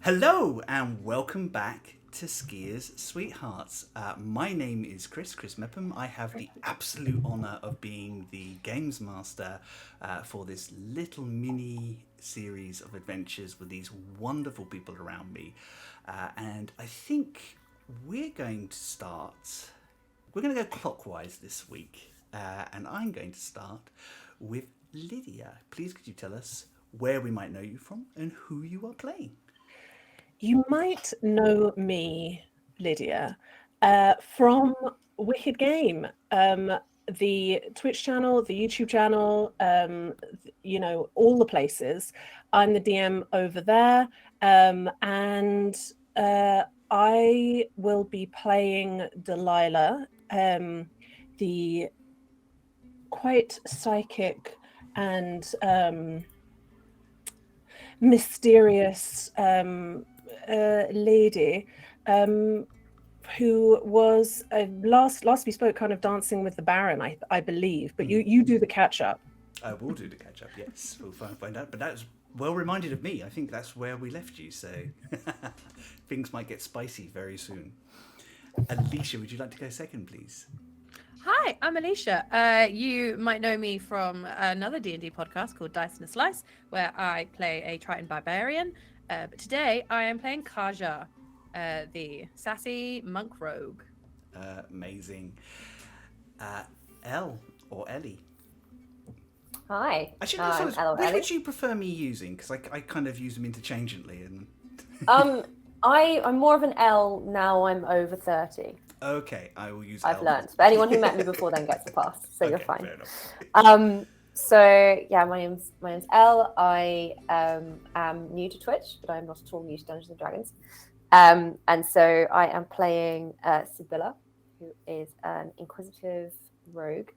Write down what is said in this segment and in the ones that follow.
Hello and welcome back to Skia's Sweethearts. My name is Chris Mepham. I have the absolute honour of being the games master for this little mini series of adventures with these wonderful people around me. And I think we're going to go clockwise this week. And I'm going to start with Lydia. Please could you tell us where we might know you from and who you are playing? You might know me, Lydia, from Wicked Game, the Twitch channel, the YouTube channel, all the places. I'm the DM over there, and I will be playing Delilah, the quite psychic and mysterious lady who was last we spoke kind of dancing with the Baron, I believe, but you do the catch up. I will do the catch up, yes. We'll find out. But that was well reminded of me. I think that's where we left you, so things might get spicy very soon. Alisha, would you like to go second, please? Hi, I'm Alisha. You might know me from another D&D podcast called Dice and a Slice, where I play a Triton Barbarian. But today I am playing Kaja, the sassy monk rogue. Amazing. Elle or Ellie? Hi. Actually, I'm Elle or which Ellie. would you prefer me using? Because I kind of use them interchangeably. And I'm more of an L now. I'm over 30. okay, I will use. I've Elle. learned, but anyone who met me before then gets the pass, so you're Okay, fine. fair enough. So yeah, my name's Elle. I am new to Twitch, but I'm not at all new to Dungeons and Dragons. And so I am playing Sybilla, who is an inquisitive rogue,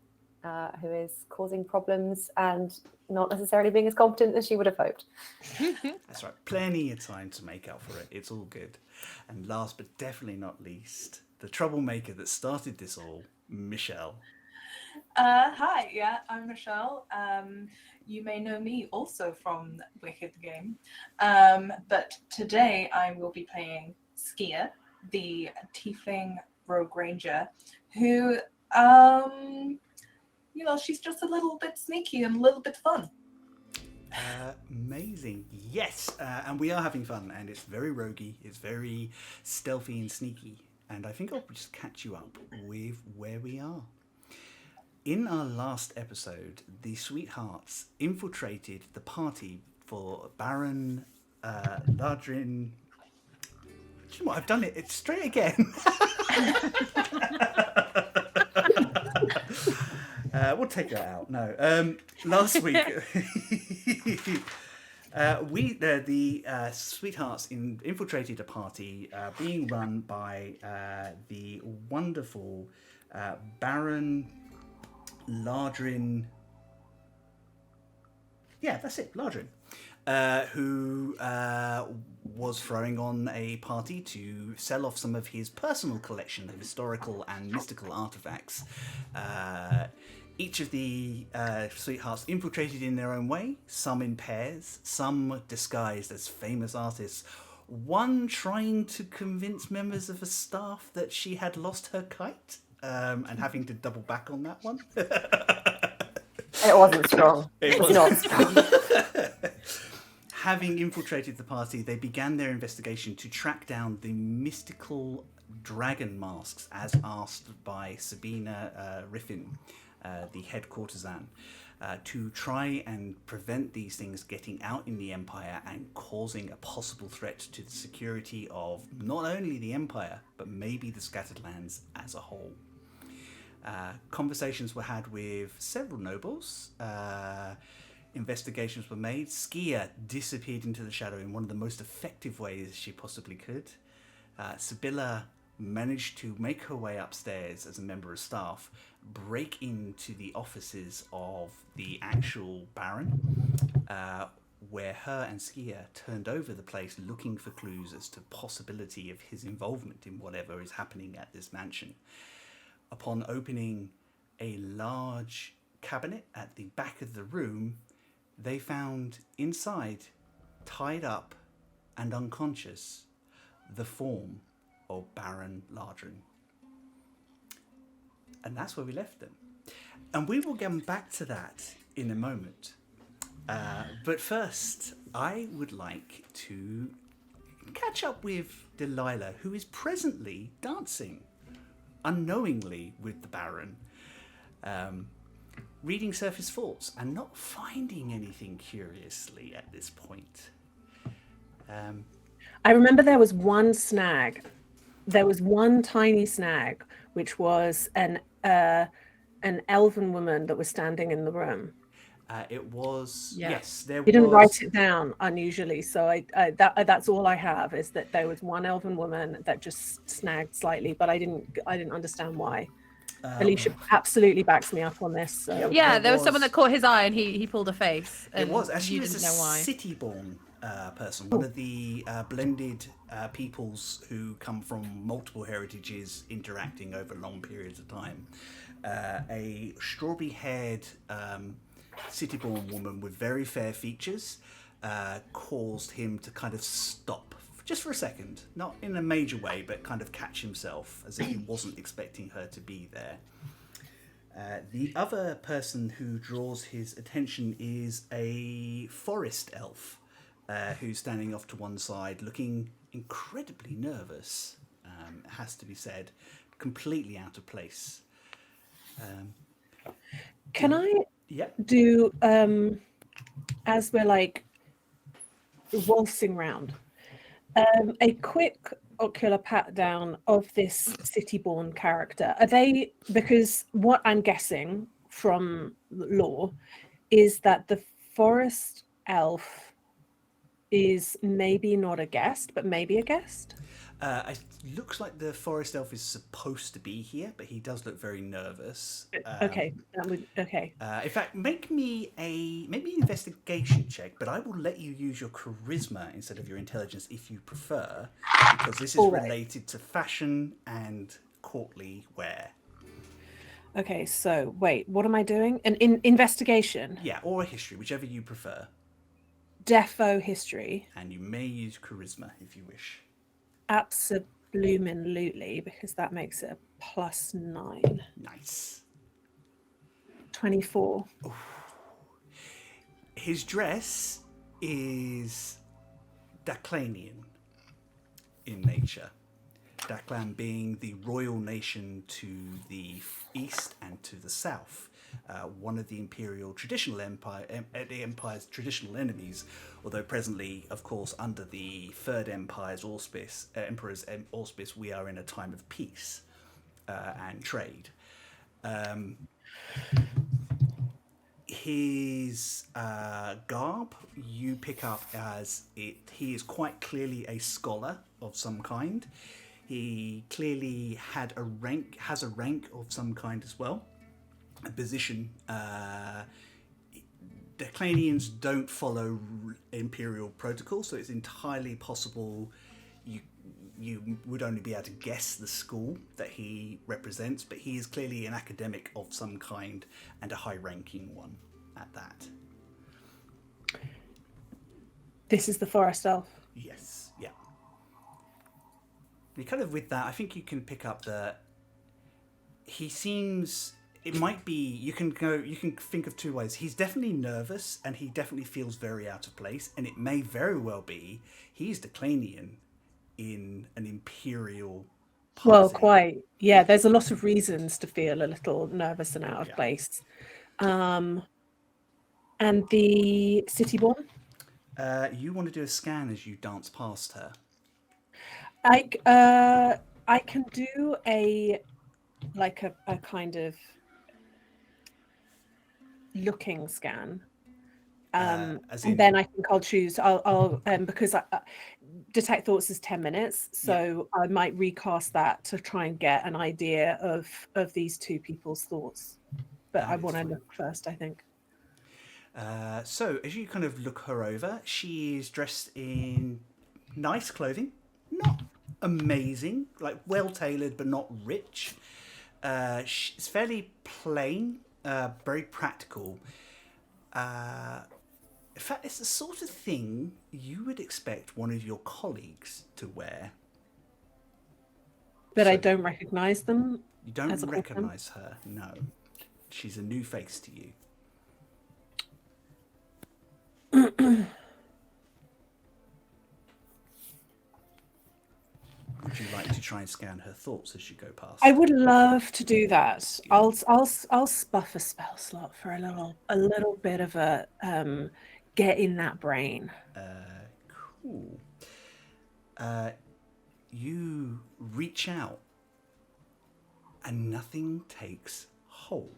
who is causing problems and not necessarily being as competent as she would have hoped. That's right. Plenty of time to make up for it. It's all good. And last but definitely not least, the troublemaker that started this all, Michelle. Hi, yeah, I'm Michelle. You may know me also from Wicked Game. But today I will be playing Skia, the Tiefling Rogue Ranger, who, she's just a little bit sneaky and a little bit fun. Amazing. Yes. And we are having fun, and it's very roguey, it's very stealthy and sneaky. And I think I'll just catch you up with where we are. In our last episode, the Sweethearts infiltrated the party for Baron Lardrin. Do you know what? I've done it. It's straight again. We'll take that out. No. Last week, the Sweethearts infiltrated a party being run by the wonderful Baron Lardrin. Yeah, that's it, Lardrin. Who was throwing on a party to sell off some of his personal collection of historical and mystical artifacts. Each of the Sweethearts infiltrated in their own way, some in pairs, some disguised as famous artists, one trying to convince members of the staff that she had lost her kite, and having to double back on that one. It wasn't strong. It was not strong. Having infiltrated the party, they began their investigation to track down the mystical dragon masks as asked by Sabina Riffin, the head courtesan, to try and prevent these things getting out in the Empire and causing a possible threat to the security of not only the Empire, but maybe the Scattered Lands as a whole. Conversations were had with several nobles. Investigations were made. Skia disappeared into the shadow in one of the most effective ways she possibly could. Sybilla managed to make her way upstairs as a member of staff, break into the offices of the actual Baron, where her and Skia turned over the place looking for clues as to possibility of his involvement in whatever is happening at this mansion. Upon opening a large cabinet at the back of the room, they found inside, tied up and unconscious, the form of Baron Lardrin. And that's where we left them. And we will get back to that in a moment. But first, I would like to catch up with Delilah, who is presently dancing unknowingly with the Baron, reading surface thoughts and not finding anything curiously at this point. I remember there was one snag. There was one tiny snag, which was an elven woman that was standing in the room. It was, Yeah. yes, there You didn't was. write it down unusually, so that's all I have, is that there was one elven woman that just snagged slightly, but I didn't understand why. Alisha absolutely backs me up on this. So. Yeah, there was someone that caught his eye and he pulled a face. And It was actually you was didn't a know why. city-born person, one of the blended peoples who come from multiple heritages interacting over long periods of time. A strawberry-haired city-born woman with very fair features caused him to kind of stop just for a second, not in a major way, but kind of catch himself as if he wasn't expecting her to be there. The other person who draws his attention is a forest elf who's standing off to one side, looking incredibly nervous, it has to be said, completely out of place. Can I Yep. do, as we're like waltzing round, a quick ocular pat down of this city-born character? Are they, because what I'm guessing from lore is that the forest elf is maybe not a guest, but maybe a guest? It looks like the forest elf is supposed to be here, but he does look very nervous. Okay, that would, okay. In fact, make me an investigation check, but I will let you use your charisma instead of your intelligence if you prefer, because this is Alright. related to fashion and courtly wear. Okay, so wait, what am I doing? An investigation? Yeah, or a history, whichever you prefer. Defo history. And you may use charisma if you wish. Absolutely, because that makes it a +9. Nice. 24. His dress is Daclanian in nature. Daklan being the royal nation to the east and to the south, one of the imperial traditional empire, the empire's traditional enemies, although presently, of course, under the Third Empire's emperor's auspice, we are in a time of peace and trade. His garb you pick up as he is quite clearly a scholar of some kind. He clearly has a rank of some kind as well, a position. Declanians don't follow imperial protocol, so it's entirely possible you would only be able to guess the school that he represents, but he is clearly an academic of some kind and a high-ranking one at that. This is the forest elf. Yes, yeah. And kind of with that, I think you can pick up that he seems. It might be you can think of two ways. He's definitely nervous, and he definitely feels very out of place, and it may very well be he's Declanian in an imperial party. Well, quite. Yeah, there's a lot of reasons to feel a little nervous and out of place. And the city-born? You want to do a scan as you dance past her. I can do a kind of looking scan, and then I think I'll choose. I'll because detect thoughts is 10 minutes, so I might recast that to try and get an idea of these two people's thoughts. But I want to look first, I think. So as you kind of look her over, she is dressed in nice clothing, not amazing, like well tailored but not rich. She's fairly plain, very practical. In fact, it's the sort of thing you would expect one of your colleagues to wear. But So I don't recognize them. you don't as a costume? recognise her, no. She's a new face to you. Would you like to try and scan her thoughts as you go past? I would love to do that. I'll spuff a spell slot for a little bit of a get in that brain. Cool. You reach out and nothing takes hold.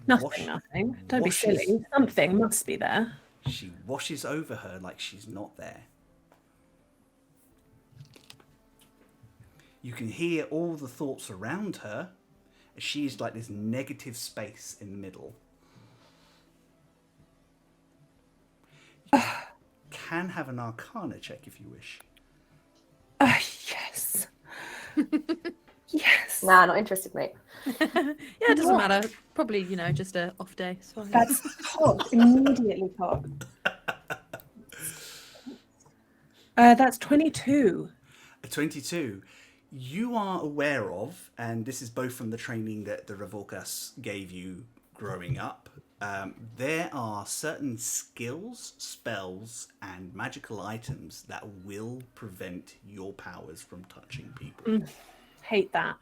Nothing. Don't be silly. Something must be there. She washes over her like she's not there. You can hear all the thoughts around her. She's like this negative space in the middle. You can have an Arcana check if you wish. Yes. Yes. Nah, not interested, mate. Yeah, it doesn't matter. Probably, just a off day. It's fine. That's cocked. Immediately cocked. That's 22. A 22. You are aware of, and this is both from the training that the Revolkas gave you growing up, there are certain skills, spells, and magical items that will prevent your powers from touching people. Hate that.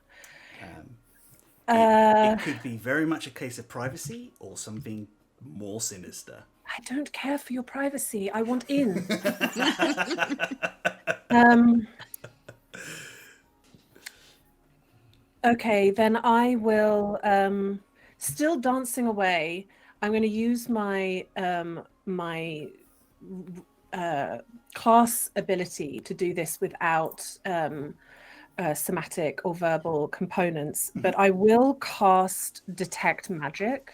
It could be very much a case of privacy or something more sinister. I don't care for your privacy. I want in. Okay, then I will, still dancing away. I'm going to use my class ability to do this without somatic or verbal components, but I will cast Detect Magic.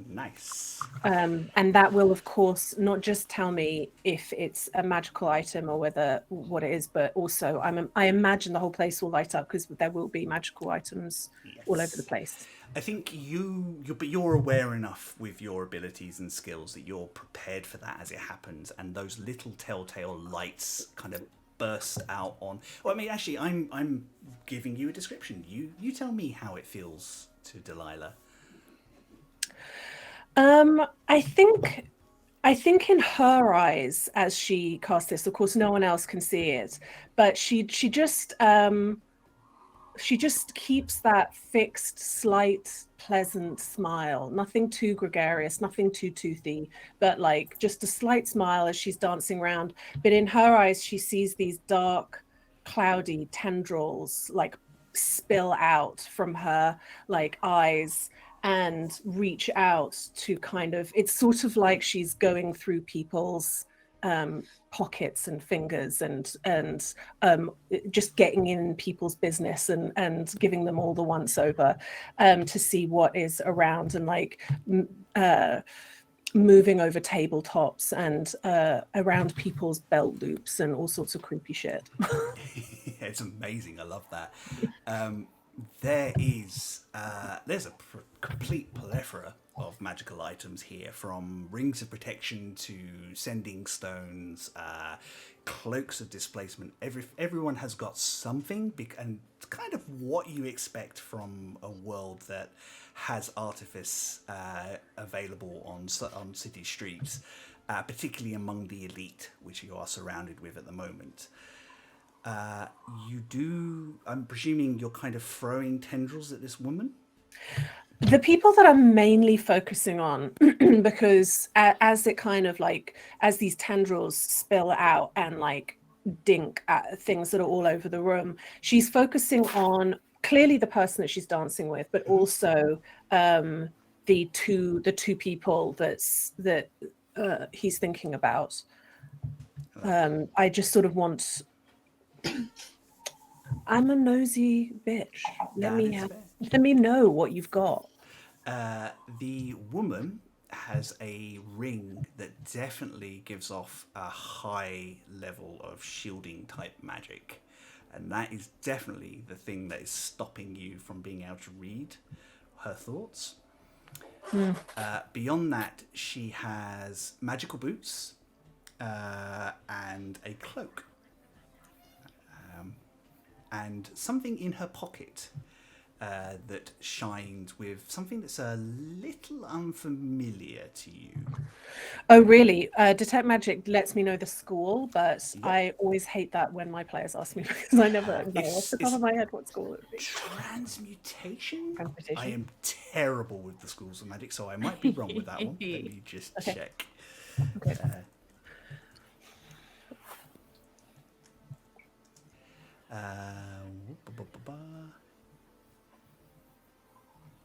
Nice. And that will, of course, not just tell me if it's a magical item or what it is, but also I imagine the whole place will light up because there will be magical items all over the place. I think you're aware enough with your abilities and skills that you're prepared for that as it happens, and those little telltale lights kind of burst out on. Well, I mean, actually, I'm giving you a description. You tell me how it feels to Delilah. I think in her eyes, as she casts this, of course, no one else can see it, but she just keeps that fixed, slight, pleasant smile. Nothing too gregarious, nothing too toothy, but like just a slight smile as she's dancing around. But in her eyes, she sees these dark, cloudy tendrils like spill out from her like eyes and reach out to kind of, it's sort of like she's going through people's pockets and fingers and just getting in people's business and giving them all the once over to see what is around, and like moving over tabletops and around people's belt loops and all sorts of creepy shit. It's amazing. I love that. There's a complete plethora of magical items here, from rings of protection to sending stones, cloaks of displacement. Everyone has got something, and it's kind of what you expect from a world that has artifice available on city streets, particularly among the elite, which you are surrounded with at the moment. I'm presuming you're kind of throwing tendrils at this woman? The people that I'm mainly focusing on, because as it kind of like, as these tendrils spill out and like dink at things that are all over the room, she's focusing on clearly the person that she's dancing with, but also the two people that he's thinking about. I just sort of want... I'm a nosy bitch. Let me know what you've got. The woman has a ring that definitely gives off a high level of shielding type magic, and that is definitely the thing that is stopping you from being able to read her thoughts. Beyond that, she has magical boots and a cloak. And something in her pocket that shines with something that's a little unfamiliar to you. Oh, really? Detect Magic lets me know the school, but Yep. I always hate that when my players ask me because I never know off the top of my head what school it would be. Transmutation? Transmutation. I am terrible with the schools of magic, so I might be wrong with that one. Let me just check. Okay.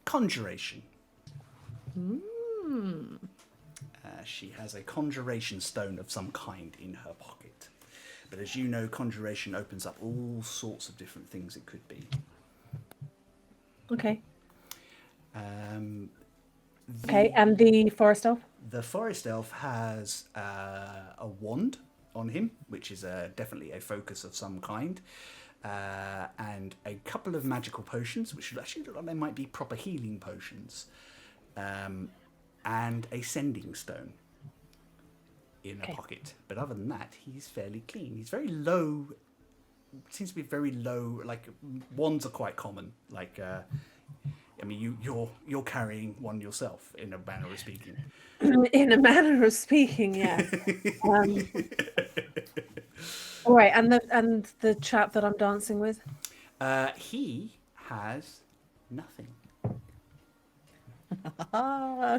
Conjuration. She has a conjuration stone of some kind in her pocket. But as you know, conjuration opens up all sorts of different things it could be. Okay. Okay, and the forest elf? The forest elf has a wand on him, which is definitely a focus of some kind, and a couple of magical potions, which actually look like they might be proper healing potions, and a sending stone in a pocket. But other than that, he's fairly clean. He's very low. Seems to be very low. Like wands are quite common. Like I mean, you're carrying one yourself, in a manner of speaking. In a manner of speaking, yes. All right, and the chap that I'm dancing with? He has nothing.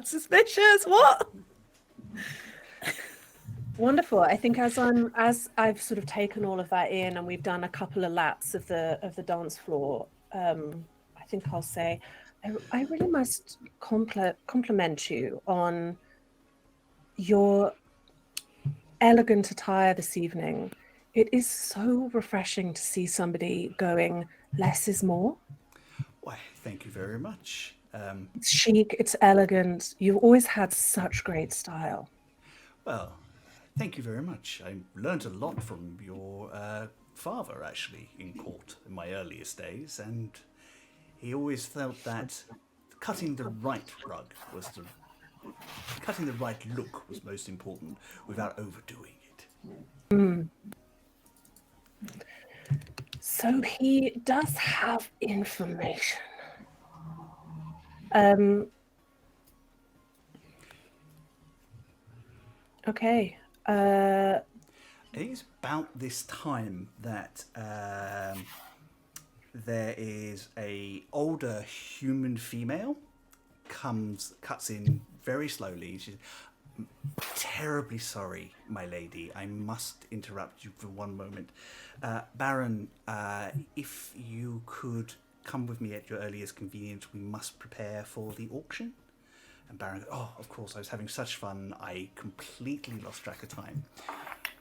Suspicious. What? Wonderful. I think as I've sort of taken all of that in, and we've done a couple of laps of the dance floor, I think I'll say, I really must compliment you on your elegant attire this evening. It is so refreshing to see somebody going, less is more. Why, thank you very much. It's chic, it's elegant. You've always had such great style. Well, thank you very much. I learned a lot from your father, actually, in court in my earliest days, and he always felt that cutting the right rug was cutting the right look was most important without overdoing it. So he does have information. Okay. I think it's about this time that there is a older human female cuts in very slowly. She's terribly sorry, my lady. I must interrupt you for one moment. Baron, if you could come with me at your earliest convenience, we must prepare for the auction. And Baron, oh, of course, I was having such fun, I completely lost track of time.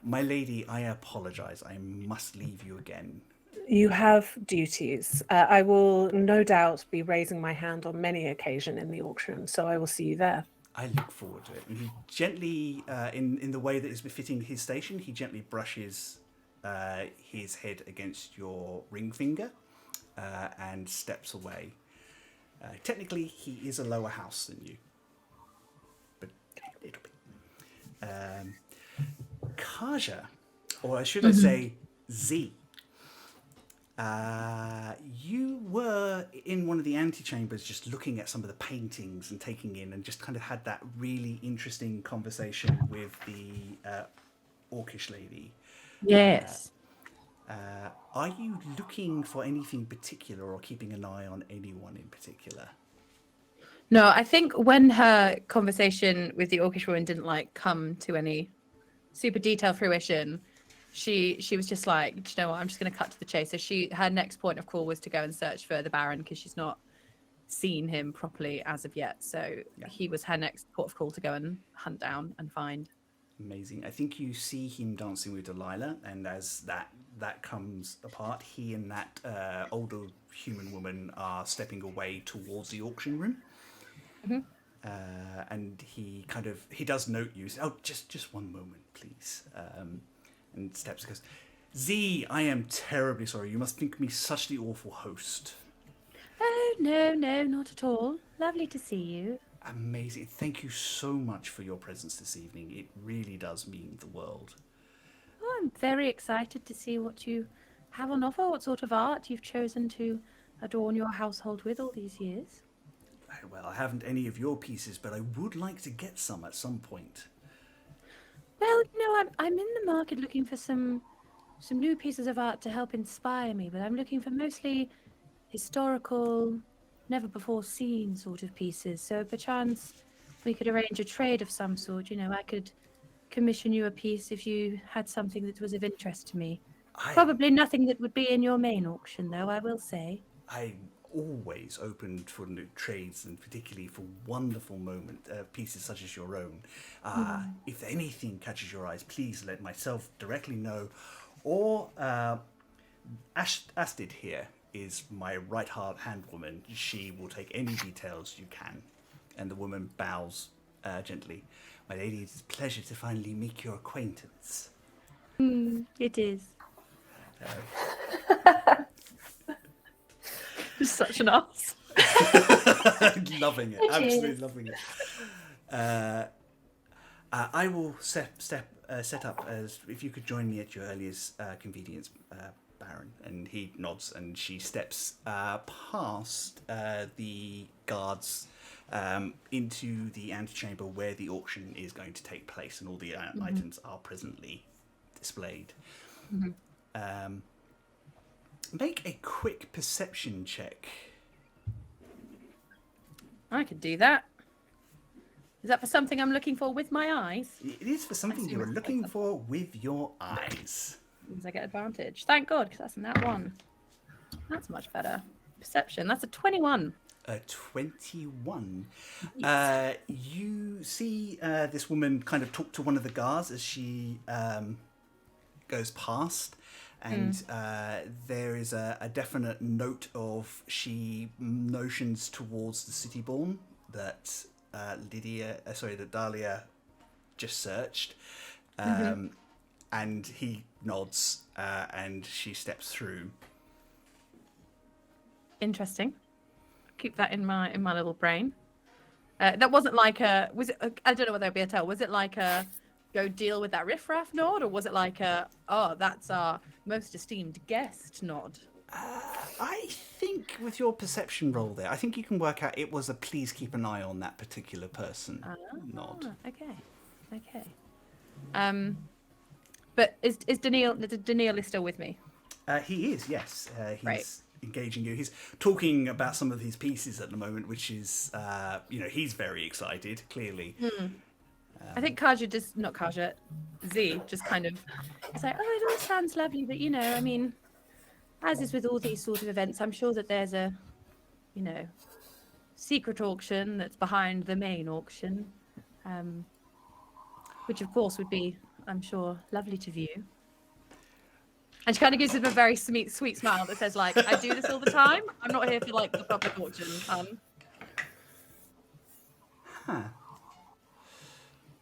My lady, I apologize. I must leave you again. You have duties. I will no doubt be raising my hand on many occasions in the auction, so I will see you there. I look forward to it. And he gently, in the way that is befitting his station, he gently brushes his head against your ring finger and steps away. Technically, he is a lower house than you, but a little bit. Kaja, or should I say Z, you were in one of the antechambers just looking at some of the paintings and taking in, and just kind of had that really interesting conversation with the orcish lady. Yes. Are you looking for anything particular or keeping an eye on anyone in particular? No, I think when her conversation with the orcish woman didn't come to any super detailed fruition, she was just like, do you know what, I'm just going to cut to the chase. So her next point of call was to go and search for the Baron, because she's not seen him properly as of yet. So he was her next port of call to go and hunt down and find. Amazing. I think you see him dancing with Delilah, and as that comes apart, he and that older human woman are stepping away towards the auction room. Mm-hmm. And he does note you. Oh, just one moment, please. And steps and goes, Z, I am terribly sorry. You must think me such the awful host. Oh, no, not at all. Lovely to see you. Amazing. Thank you so much for your presence this evening. It really does mean the world. Oh, I'm very excited to see what you have on offer, what sort of art you've chosen to adorn your household with all these years. Well, I haven't any of your pieces, but I would like to get some at some point. Well, I'm in the market looking for some new pieces of art to help inspire me, but I'm looking for mostly historical, never before seen sort of pieces. So perchance we could arrange a trade of some sort. I could commission you a piece if you had something that was of interest to me. Probably nothing that would be in your main auction, though, I will say. I'm always open for new trades, and particularly for wonderful pieces such as your own. If anything catches your eyes, please let myself directly know. Or Astrid here is my right-hand woman. She will take any details you can. And the woman bows gently. My lady, it is a pleasure to finally make your acquaintance. It is. You're such an ass. Loving it. Absolutely loving it. I will set up as if you could join me at your earliest convenience, Baron. And he nods, and she steps past the guards into the antechamber where the auction is going to take place, and all the items are presently displayed. Make a quick perception check. I could do that. Is that for something I'm looking for with my eyes? It is for something you're looking for with your eyes. Means I get advantage. Thank God, because that's in that one. That's much better. Perception. That's a 21. A 21. Yes. You see this woman kind of talk to one of the guards as she goes past. And there is a definite note of she notions towards the city-born that that Dahlia just searched. And he nods and she steps through. Interesting. Keep that in my little brain. That wasn't like a. Was it? I don't know whether it'd be a tell. Was it like a go deal with that riffraff nod, or was it like a that's our most esteemed guest nod? I think with your perception roll there, I think you can work out it was a please keep an eye on that particular person nod. Okay. But is Daniil still with me? He is, yes. He's Right. engaging you. He's talking about some of his pieces at the moment, which is, he's very excited, clearly. I think Kaja not Kaja, Z just kind of is like, it all sounds lovely, but I mean, as is with all these sort of events, I'm sure that there's a, secret auction that's behind the main auction, which of course would be, I'm sure, lovely to view. And she kind of gives him a very sweet smile that says, like, I do this all the time. I'm not here for, like, the public auction.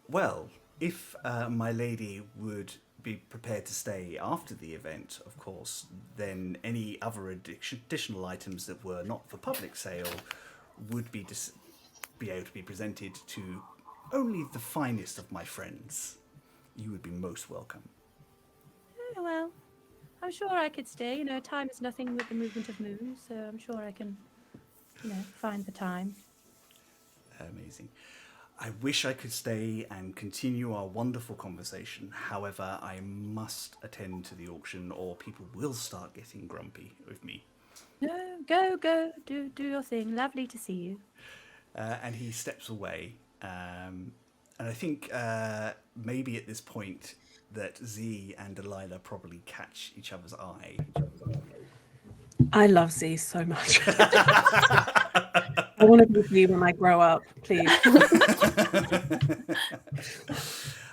Well, if my lady would be prepared to stay after the event, of course, then any other additional items that were not for public sale would be able to be presented to only the finest of my friends. You would be most welcome. Oh, well, I'm sure I could stay. Time is nothing with the movement of moons, so I'm sure I can, find the time. Amazing. I wish I could stay and continue our wonderful conversation. However, I must attend to the auction or people will start getting grumpy with me. No, go, do your thing. Lovely to see you. And he steps away. And I think maybe at this point that Z and Delilah probably catch each other's eye. I love Z so much. I want to be Z when I grow up, please.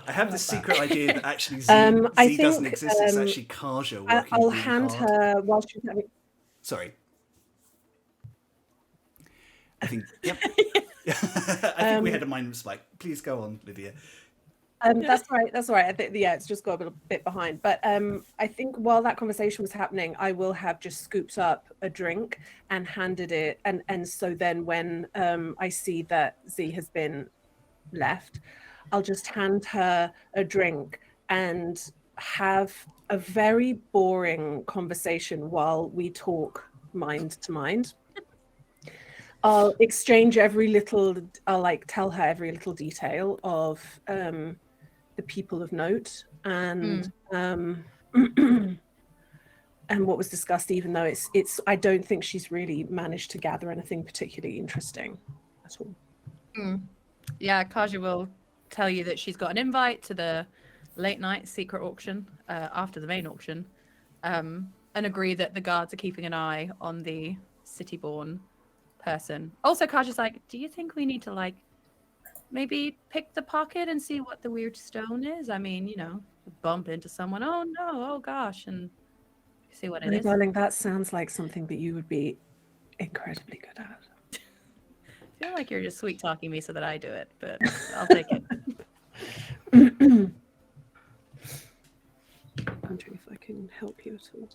I have this secret idea that actually Z doesn't exist. It's actually Kaja working I'll really hand hard. her while she's having. Sorry. I think, yep. I think we had a mind spike. Please go on, Lydia. That's right. That's all right. I think it's just got a little bit behind. But I think while that conversation was happening, I will have just scooped up a drink and handed it. And so then when I see that Z has been left, I'll just hand her a drink and have a very boring conversation while we talk mind to mind. I'll exchange I'll like tell her every little detail of the people of note and and what was discussed, even though it's I don't think she's really managed to gather anything particularly interesting at all. Yeah, Kaja will tell you that she's got an invite to the late night secret auction after the main auction, and agree that the guards are keeping an eye on the city-born person. Also, Kaja's like, do you think we need to like maybe pick the pocket and see what the weird stone is? I mean, you know, bump into someone, oh no, oh gosh, and see what it is. Darling, that sounds like something that you would be incredibly good at. I feel like you're just sweet talking me so that I do it, but I'll take it. I'm wondering if I can help you at all.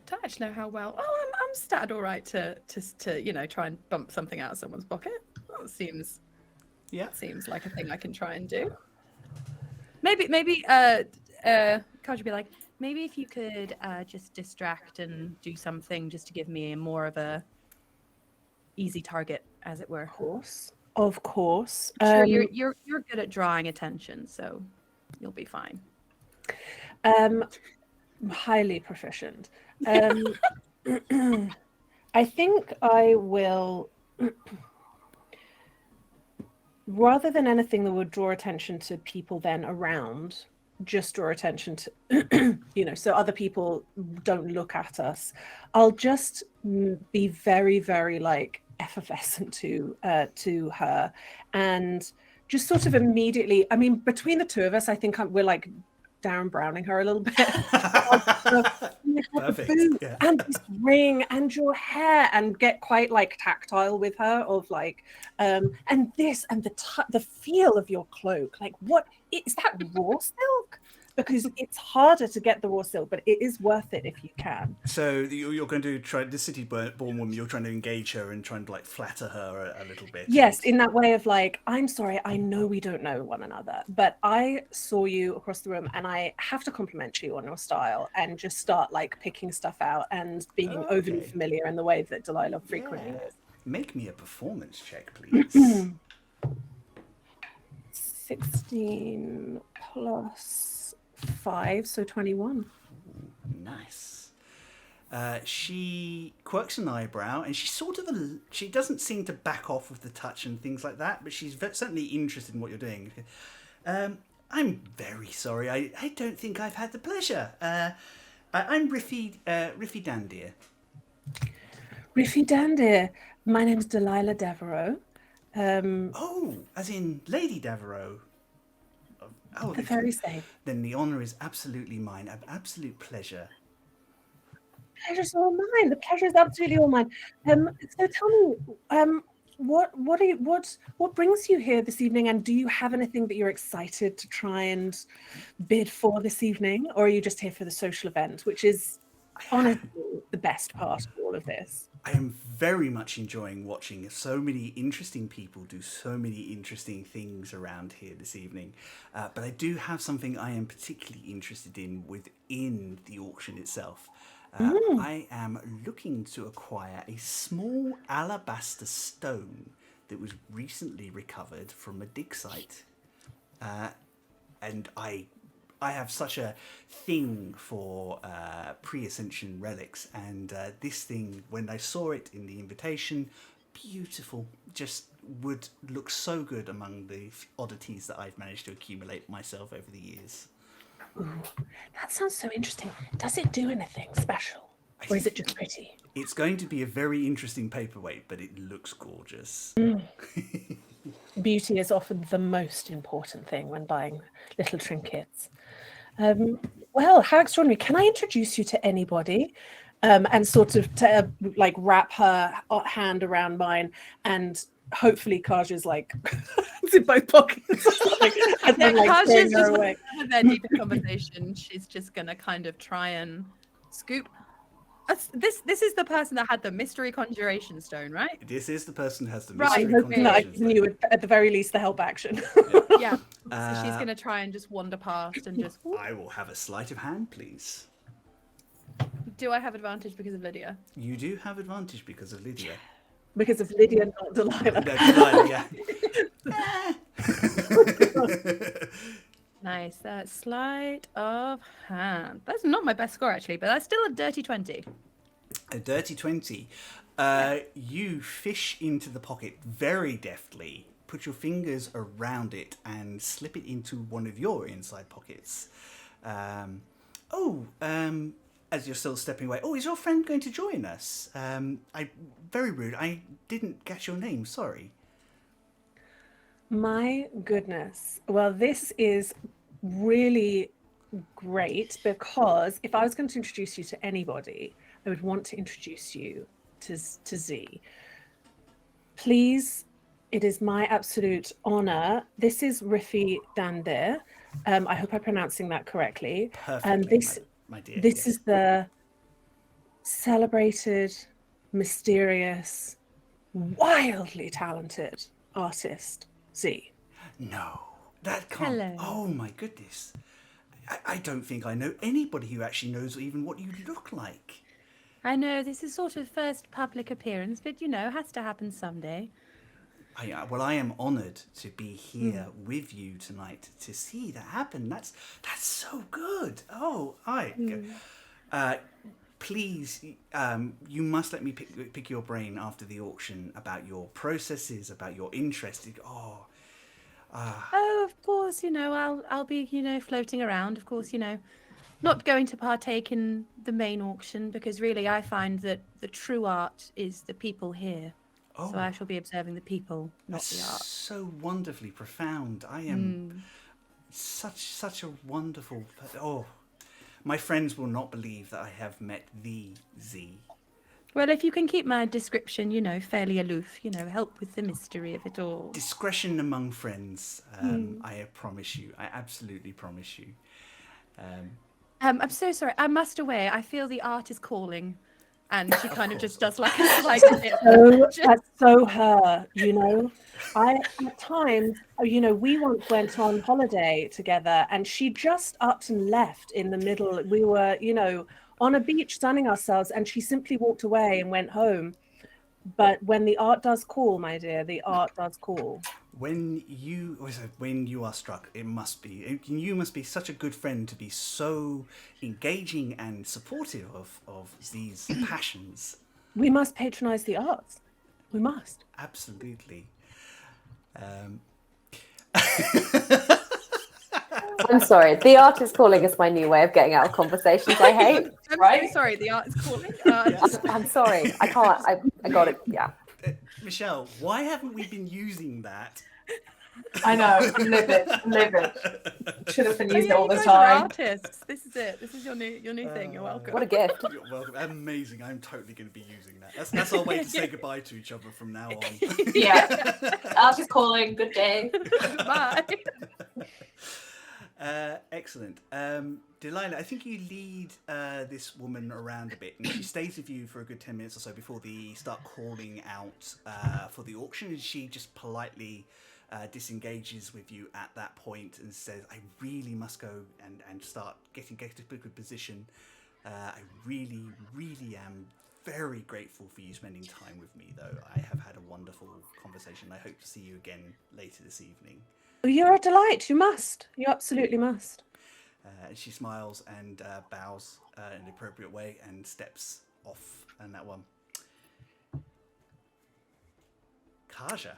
Don't actually know how well. Oh, I'm statted all right to you know, try and bump something out of someone's pocket. That seems like a thing I can try and do. Maybe Kaja would be like, maybe if you could just distract and do something just to give me more of a easy target, as it were. Of course. Sure, you're good at drawing attention, so you'll be fine. Highly proficient. I think I will, rather than anything that would draw attention to people then around, just draw attention to, you know, so other people don't look at us. I'll just be very, very like effervescent to her, and just sort of immediately, I mean, between the two of us, I think we're like Darren Browning her a little bit. Perfect. Yeah. And this ring and your hair, and get quite like tactile with her of like and this and the feel of your cloak, like what is that, raw silk? Because it's harder to get the raw silk, but it is worth it if you can. So you're going to try the city-born woman. You're trying to engage her and trying to like flatter her a little bit. Yes, in that way of like, I'm sorry, I know we don't know one another, but I saw you across the room and I have to compliment you on your style, and just start like picking stuff out and being overly familiar in the way that Delilah frequently is. Make me a performance check, please. 16 plus 5, so 21. Nice. She quirks an eyebrow, and she doesn't seem to back off with the touch and things like that, but she's certainly interested in what you're doing. I'm very sorry. I don't think I've had the pleasure. I'm Riffy Dandir. Riffy Dandir. My name's Delilah Devereaux. As in Lady Devereaux. Oh, the very same. Then the honour is absolutely mine. An absolute pleasure. Pleasure's all mine. The pleasure is absolutely all mine. So tell me, what brings you here this evening, and do you have anything that you're excited to try and bid for this evening, or are you just here for the social event, which is honestly the best part of all of this? I am very much enjoying watching so many interesting people do so many interesting things around here this evening. But I do have something I am particularly interested in within the auction itself. I am looking to acquire a small alabaster stone that was recently recovered from a dig site. And I have such a thing for pre-ascension relics, and this thing, when I saw it in the invitation, beautiful, just would look so good among the oddities that I've managed to accumulate myself over the years. Ooh, that sounds so interesting. Does it do anything special, or is it just pretty? It's going to be a very interesting paperweight, but it looks gorgeous. Beauty is often the most important thing when buying little trinkets. Well, how extraordinary. Can I introduce you to anybody? And sort of like wrap her hand around mine and hopefully Kaja's like it's in both pockets and then like Kaja's throwing her just away. with their deeper conversation. She's just gonna kind of try and scoop. This is the person that had the mystery conjuration stone, right? This is the person who has the Right, mystery I'm hoping that I've conjuration given you at the very least the help action. Yeah. So she's gonna try and just wander past and just. stone. I will have a sleight of hand, please. Do I have advantage because of Lydia? You do have advantage because of Lydia. Because of Lydia, not Delilah. No, Delilah, yeah. Nice. Sleight of hand. That's not my best score actually, but that's still a dirty 20. A dirty 20. You fish into the pocket very deftly, put your fingers around it, and slip it into one of your inside pockets. As you're still stepping away, is your friend going to join us? Very rude. I didn't catch your name. Sorry. My goodness. Well, this is really great because if I was going to introduce you to anybody, I would want to introduce you to Z. Please, it is my absolute honor. This is Rifi Dandir. I hope I'm pronouncing that correctly. Perfectly, my dear. This is the celebrated, mysterious, wildly talented artist, Z. No, that can't. Hello. Oh my goodness. I don't think I know anybody who actually knows even what you look like. I know this is sort of first public appearance, but has to happen someday. I am honoured to be here with you tonight to see that happen. That's so good. Please, you must let me pick your brain after the auction about your processes, about your interest. Oh, of course, I'll be, floating around. Of course, not going to partake in the main auction because really I find that the true art is the people here. So I shall be observing the people, not the art. So wonderfully profound. I am such a wonderful. My friends will not believe that I have met the Z. Well, if you can keep my description, fairly aloof, help with the mystery of it all. Discretion among friends. I promise you. I absolutely promise you. Um, I'm so sorry. I must away. I feel the art is calling. And she kind of just does like a slight bit. That's so her, at times, we once went on holiday together and she just upped and left in the middle. We were, on a beach sunning ourselves and she simply walked away and went home. But when the art does call, my dear, the art does call. When you are struck, you must be such a good friend to be so engaging and supportive of these passions. We must patronize the arts. We must. Absolutely. I'm sorry. The art is calling is my new way of getting out of conversations I hate. I'm so sorry. The art is calling. I'm sorry. I can't. I got it. Yeah. Michelle, why haven't we been using that? I know, I'm livid. Should have been using it all the You guys are time. artists. This is it. This is your new thing. You're welcome. What a gift. You're welcome. Amazing. I'm totally going to be using that. That's our way to say goodbye to each other from now on. Yeah. Art is calling. Good day. Bye. Excellent. Delilah, I think you lead this woman around a bit, and she stays with you for a good 10 minutes or so before they start calling out for the auction, and she just politely disengages with you at that point and says, I really must go and start get to a good position. I really, really am very grateful for you spending time with me, though. I have had a wonderful conversation. I hope to see you again later this evening. You're a delight. You must. You absolutely must. She smiles and bows in an appropriate way and steps off. And that one. Kaja.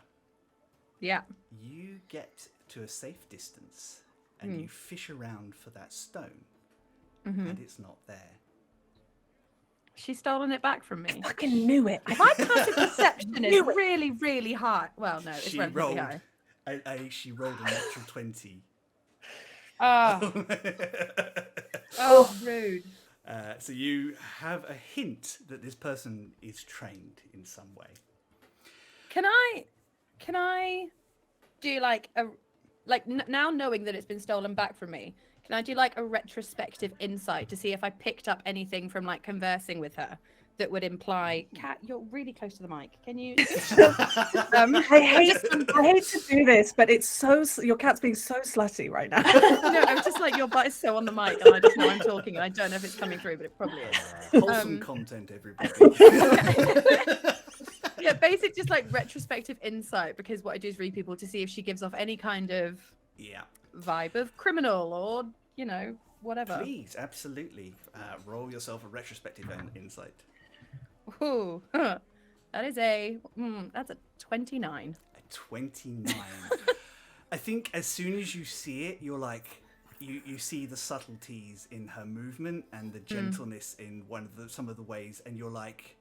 Yeah. You get to a safe distance and you fish around for that stone and it's not there. She's stolen it back from me. I fucking knew it. My passive perception is really, really high. Well, no, it's She relatively rolled. high. She rolled a natural 20. Oh, rude. So you have a hint that this person is trained in some way. Can I can I do like now knowing that it's been stolen back from me? Can I do like a retrospective insight to see if I picked up anything from like conversing with her that would imply, Kat, you're really close to the mic. Can you? I hate to do this, but it's so your cat's being so slutty right now. No, I'm just like your butt is so on the mic, and I just know I'm talking, and I don't know if it's coming through, but it probably is. Wholesome content, everybody. Yeah, basic, just like retrospective insight, because what I do is read people to see if she gives off any kind of vibe of criminal or whatever. Please, absolutely. Roll yourself a retrospective insight. Ooh, that is that's a 29. A 29. I think as soon as you see it, you're like, you see the subtleties in her movement and the gentleness in some of the ways, and you're like,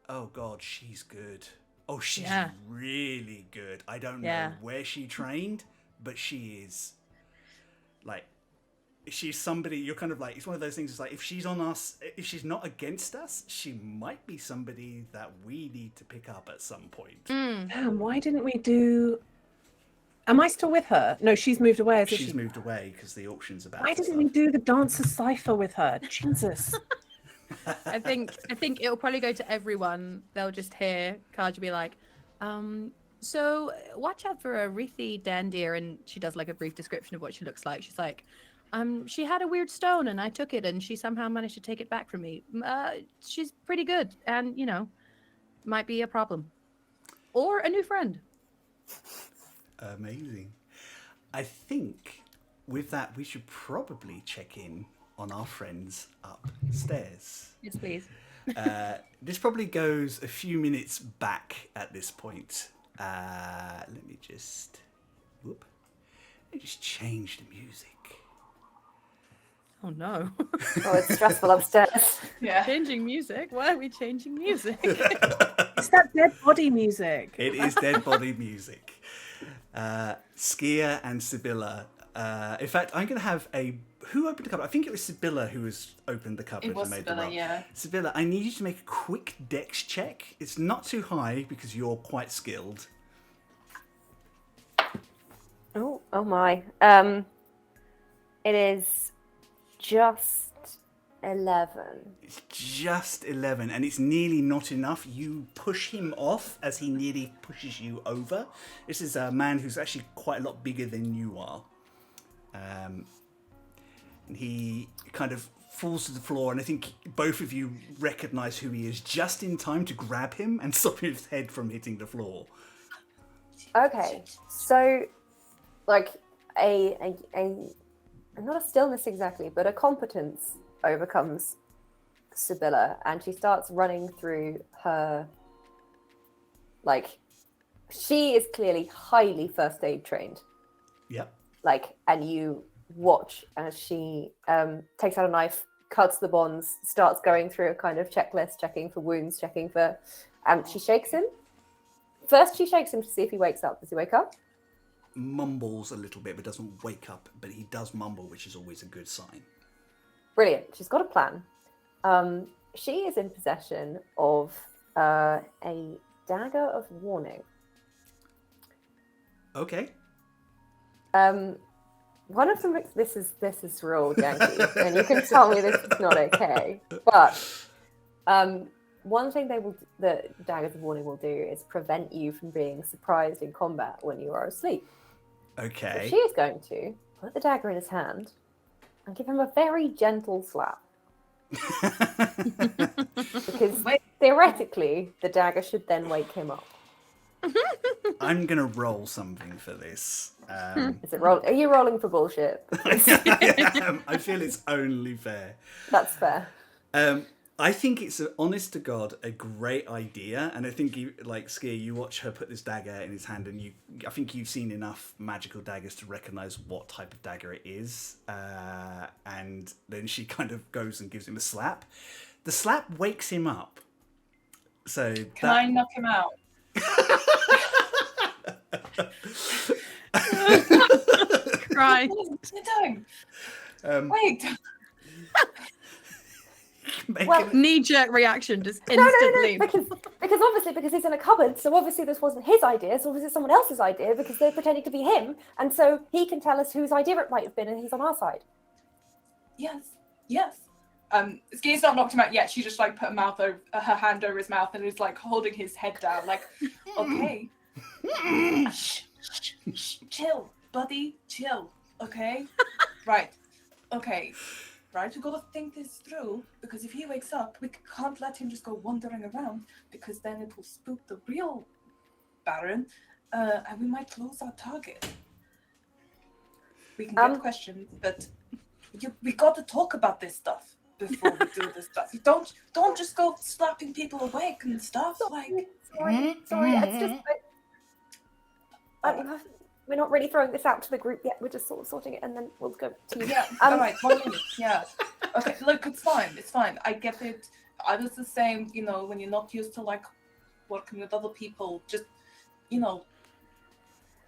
oh God, she's good. Oh, she's really good. I don't know where she trained, but she is like, she's somebody you're kind of like, it's one of those things, it's like, if she's on us, if she's not against us, she might be somebody that we need to pick up at some point. Damn, why didn't we do... Am I still with her? No, she's moved away. She's moved away because the auction's about Why didn't we do the dancer cipher with her? Jesus. I think it'll probably go to everyone. They'll just hear Kaja be like, so watch out for a wreathy dandier, and she does like a brief description of what she looks like. She's like, she had a weird stone and I took it and she somehow managed to take it back from me. She's pretty good and, might be a problem. Or a new friend. Amazing. I think with that, we should probably check in on our friends upstairs. Yes, please. This probably goes a few minutes back at this point. Let me just change the music. Oh no. Oh, it's stressful upstairs. Yeah. Changing music? Why are we changing music? It's that dead body music. It is dead body music. Skia and Sybilla. In fact, I'm going to have who opened the cupboard? I think it was Sybilla who has opened the cupboard. It was and made Sybilla, the roll. yeah. Sybilla, I need you to make a quick dex check. It's not too high because you're quite skilled. Oh my. It is just 11. It's just 11, and it's nearly not enough. You push him off as he nearly pushes you over. This is a man who's actually quite a lot bigger than you are. And he kind of falls to the floor, and I think both of you recognise who he is just in time to grab him and stop his head from hitting the floor. Okay, so like not a stillness exactly, but a competence overcomes Sybilla, and she starts running through her, like, she is clearly highly first aid trained. Yep. Like, and you watch as she takes out a knife, cuts the bonds, starts going through a kind of checklist, checking for wounds, checking for, she shakes him. First she shakes him to see if he wakes up. Does he wake up? Mumbles a little bit, but doesn't wake up, but he does mumble, which is always a good sign. Brilliant. She's got a plan. She is in possession of a dagger of warning. Okay. One of them, this is real janky, and you can tell me this is not okay. But one thing the daggers of warning will do is prevent you from being surprised in combat when you are asleep. Okay. So she is going to put the dagger in his hand and give him a very gentle slap. Because theoretically, the dagger should then wake him up. I'm gonna roll something for this. Is it roll? Are you rolling for bullshit? I feel it's only fair. That's fair. I think it's, honest to God, a great idea, and I think you, like Skia, you watch her put this dagger in his hand, and I think you've seen enough magical daggers to recognise what type of dagger it is, and then she kind of goes and gives him a slap. The slap wakes him up. So Can I knock him out? Cry. What are you doing? Wait. Knee-jerk reaction, just No, instantly. because obviously because he's in a cupboard, so obviously this wasn't his idea, so obviously someone else's idea because they're pretending to be him, and so he can tell us whose idea it might have been, and he's on our side. Yes. Skia's not knocked him out yet. She just like put her hand over his mouth and is like holding his head down, like, okay. Shh, chill, buddy, chill, okay? Right, okay. Right, we gotta think this through, because if he wakes up, we can't let him just go wandering around, because then it will spook the real Baron, and we might lose our target. We can get questions, but we gotta talk about this stuff before we do this stuff. You don't just go slapping people awake and stuff. Sorry, it's just... we're not really throwing this out to the group yet. We're just sort of sorting it, and then we'll go to you. Yeah, all right, 1 minute. Yeah. Okay, look, it's fine. I get it. I was the same, when you're not used to, like, working with other people, just,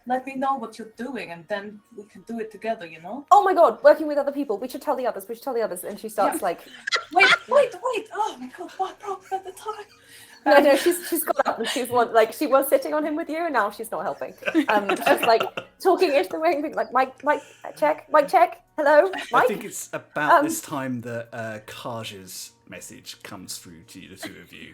let me know what you're doing, and then we can do it together, Oh my god, working with other people. We should tell the others. And she starts, like... Wait. Oh my god, what problem at the time? No, she's got up and she was sitting on him with you, and now she's not helping. She's like talking ish the way and being like, Mike, check, hello, Mike. I think it's about this time that Kaja's message comes through to the two of you.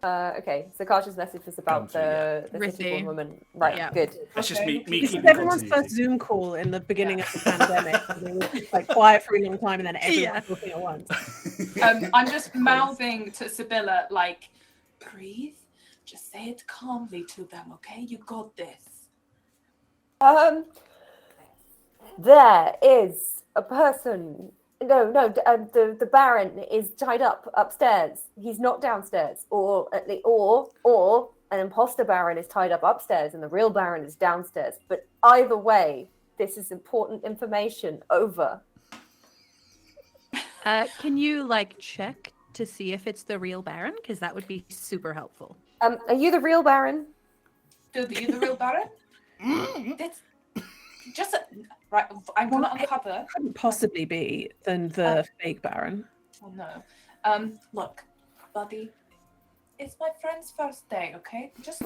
Okay, so Kaja's message was about the city-born woman. Right, yeah. Good. That's just me This is keeping everyone's continuity. first Zoom call in the beginning of the pandemic. And it was like quiet for a long time, and then everyone talking at once. I'm just mouthing to Sybilla, like, breathe. Just say it calmly to them, okay? You got this. There is a person. The Baron is tied up upstairs. He's not downstairs, or an imposter Baron is tied up upstairs, and the real Baron is downstairs. But either way, this is important information. Over. Can you check to see if it's the real Baron? Because that would be super helpful. Are you the real Baron? Dude, are you the real Baron? That's just right. I'm gonna uncover. Couldn't possibly be than the fake Baron. Oh no. Look, buddy. It's my friend's first day, okay? Just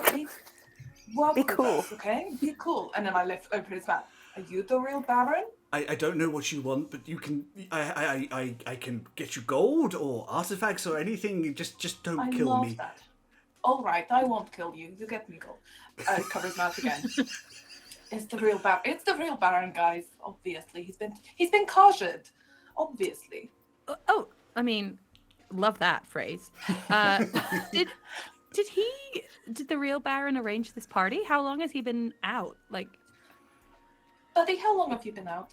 walk Be with cool. us, okay? Be cool. And then I open his mouth. Are you the real Baron? I don't know what you want, but you can. I can get you gold or artifacts or anything. Just don't kill me. That. All right, I won't kill you. You get me gold. Cover his mouth again. It's the real Baron. It's the real Baron, guys. Obviously, he's been Kaja'd. Obviously. Oh, I mean, love that phrase. Did the real Baron arrange this party? How long has he been out? Buddy, how long have you been out?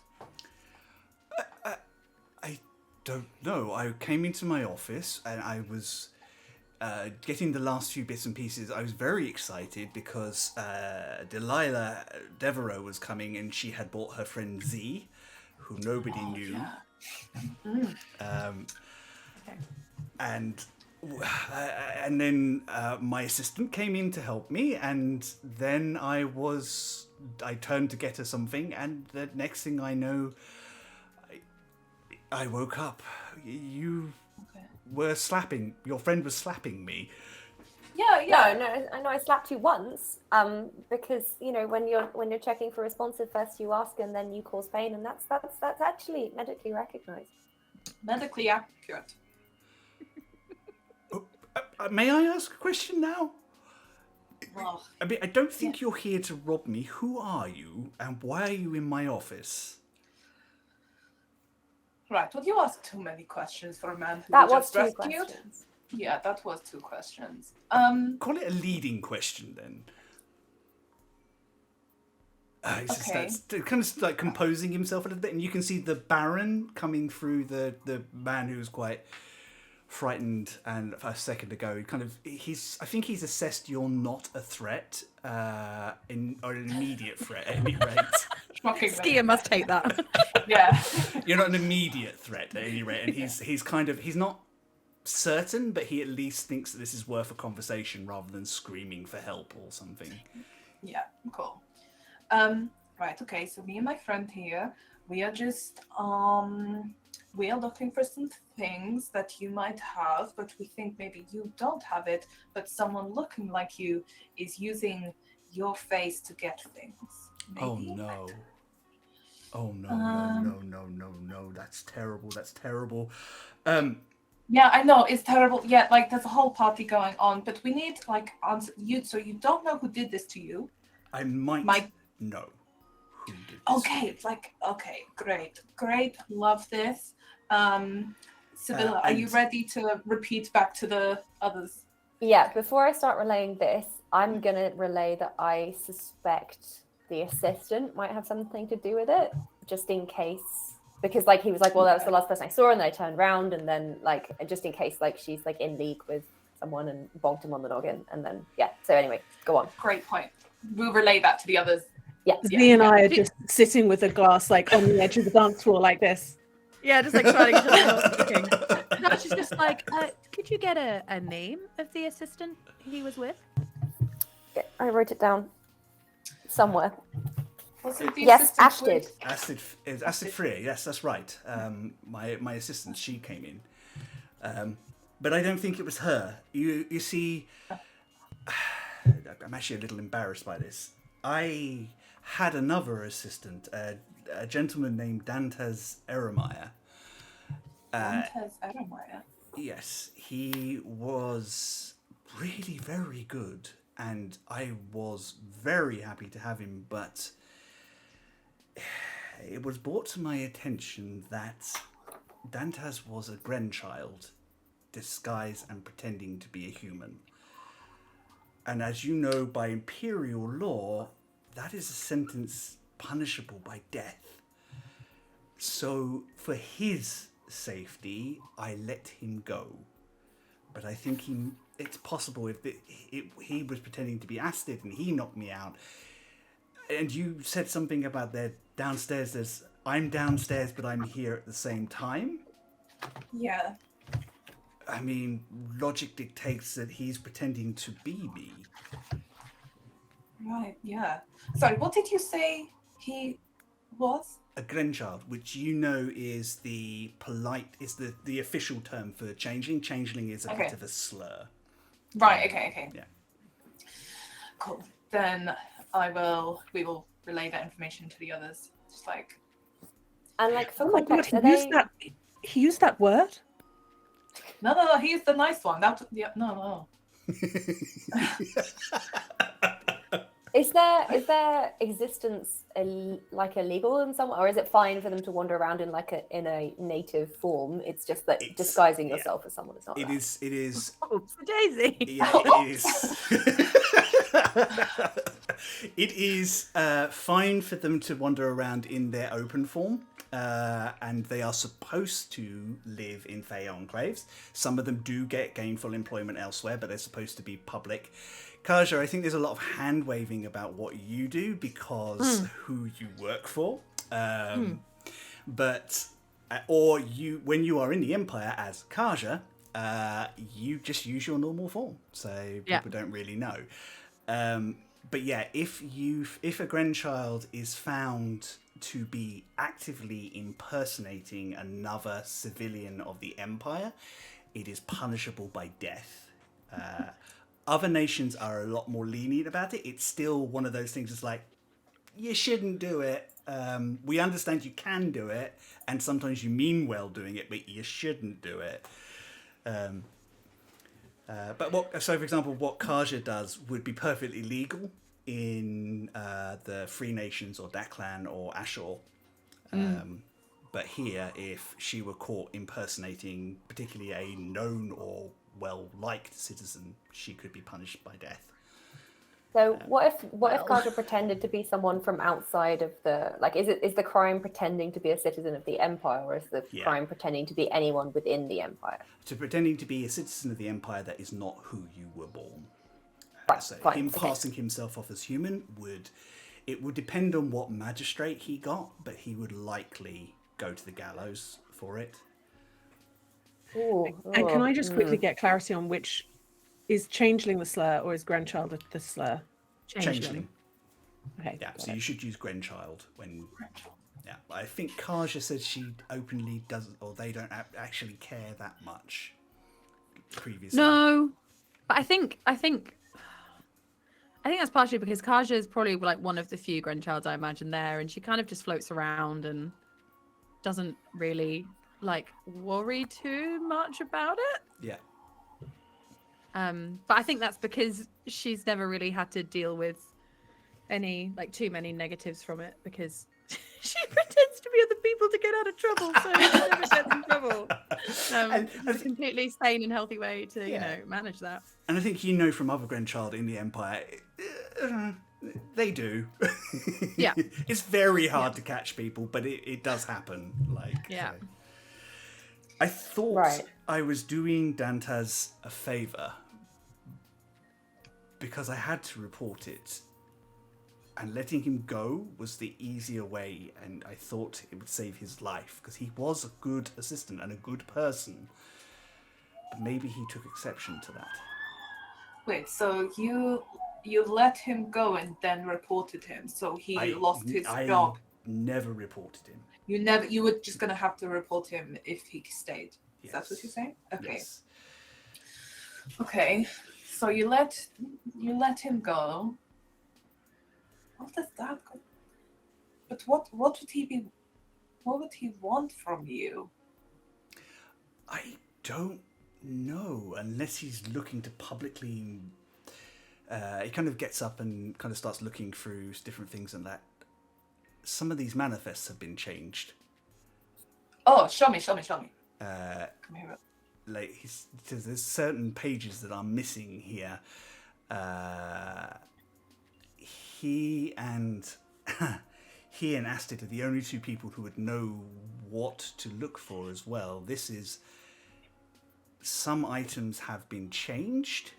I don't know. I came into my office and I was getting the last few bits and pieces. I was very excited because Delilah Devereaux was coming, and she had brought her friend Z, who nobody knew. Yeah. And then my assistant came in to help me, and then I turned to get her something, and the next thing I know, I woke up. You were slapping. Your friend was slapping me. Yeah. No, I know I slapped you once. Because when you're checking for responsive, first you ask and then you cause pain, and that's actually medically recognized. Medically accurate. May I ask a question now? Oh. I mean, I don't think you're here to rob me. Who are you, and why are you in my office? Right. Well, you asked too many questions for a man who That just was 2 rescued. questions. Yeah, that was 2 questions. Call it a leading question, then. Okay. That's kind of composing himself a little bit, and you can see the Baron coming through the man who's quite frightened, and a second ago, I think he's assessed you're not a threat, or an immediate threat at any rate. Skia must take that. Yeah. You're not an immediate threat at any rate, and he's not certain, but he at least thinks that this is worth a conversation rather than screaming for help or something. Yeah, cool. Right, okay, so me and my friend here, we are just we are looking for some things that you might have, but we think maybe you don't have it, but someone looking like you is using your face to get things. Maybe? Oh no. Oh no, no. That's terrible. That's terrible. Yeah, I know, it's terrible. Yeah, like there's a whole party going on, but we need like answer you, so you don't know who did this to you. I might know who did this. Okay, like okay, great, love this. Sybilla, are you ready to repeat back to the others? Yeah, before I start relaying this, I'm going to relay that I suspect the assistant might have something to do with it, just in case. Because like he was like, well, that was the last person I saw, and then I turned around, and then like just in case like she's like in league with someone and bonked him on the noggin, and then yeah. So anyway, go on. Great point. We'll relay that to the others. Yeah. Me and I are just sitting with a glass like on the edge of the dance floor like this. Yeah, just like trying to get to the No, she's just like, could you get a name of the assistant he was with? Yeah, I wrote it down somewhere. Wasn't the Yes, assistant Astrid. Astrid Freer. Yes, that's right. My assistant, she came in, but I don't think it was her. You see, I'm actually a little embarrassed by this. I had another assistant, a gentleman named Dantes Eremire. Dantes Eremire? Yes, he was really very good, and I was very happy to have him, but it was brought to my attention that Dantes was a grandchild, disguised and pretending to be a human. And as you know, by imperial law, that is a sentence punishable by death. So for his safety, I let him go. But I think it's possible if he was pretending to be Astrid and he knocked me out. And you said something about their downstairs. I'm downstairs, but I'm here at the same time. Yeah. I mean, logic dictates that he's pretending to be me. Right, yeah. Sorry, what did you say he was? A grandchild, which you know is the official term for changeling. Changeling is a bit of a slur. Right, okay. Yeah. Cool. Then we will relay that information to the others. Just like... And like for Oh my god, context, he used that word? No, he's the nice one. No. Is their existence illegal in some, or is it fine for them to wander around in in a native form? It's just that disguising yourself as someone is not. It is. Oh, Daisy. Yeah, it is. It is fine for them to wander around in their open form, and they are supposed to live in Fey enclaves. Some of them do get gainful employment elsewhere, but they're supposed to be public. Kaja, I think there's a lot of hand waving about what you do because who you work for, but when you are in the Empire as Kaja, you just use your normal form, so people don't really know. But yeah, if a grandchild is found to be actively impersonating another civilian of the Empire, it is punishable by death. Other nations are a lot more lenient about it. It's still one of those things that's like, you shouldn't do it. We understand you can do it, and sometimes you mean well doing it, but you shouldn't do it. But for example, what Kaja does would be perfectly legal in the Free Nations or Daklan or Ashore. But here, if she were caught impersonating particularly a known or well-liked citizen, she could be punished by death. So what if Kaja pretended to be someone from outside of the, like, is the crime pretending to be a citizen of the Empire, or is the crime pretending to be anyone within the Empire? Pretending to be a citizen of the Empire that is not who you were born. Right, so fine, passing himself off as human would depend on what magistrate he got, but he would likely go to the gallows for it. And can I just quickly get clarity on which is changeling the slur or is grandchild the slur? Changeling. Okay. Yeah, so you should use grandchild when. Yeah, I think Kaja said she openly doesn't, or they don't actually care that much. Previously, No, but I think that's partially because Kaja is probably like one of the few grandchilds I imagine there, and she kind of just floats around and doesn't really like worry too much about it. Yeah. But I think that's because she's never really had to deal with any like too many negatives from it because she pretends to be other people to get out of trouble, so she never gets in trouble. It's a completely sane and healthy way to you know manage that. And I think from other grandchild in the Empire, they do. Yeah, it's very hard to catch people, but it does happen. Like, yeah. So. I thought I was doing Dantas a favor because I had to report it. And letting him go was the easier way, and I thought it would save his life, because he was a good assistant and a good person. But maybe he took exception to that. Wait, so you let him go and then reported him, so he lost his job? Never reported him. You were just gonna have to report him if he stayed. Is that what you're saying? Okay. Yes. Okay. So you let him go. What does that go? But what would he want from you? I don't know, unless he's looking to publicly. He kind of gets up and kind of starts looking through different things and that. Some of these manifests have been changed. Oh, show me. Come here. Like there's certain pages that are missing here. He and Astrid are the only two people who would know what to look for as well. This is some items have been changed,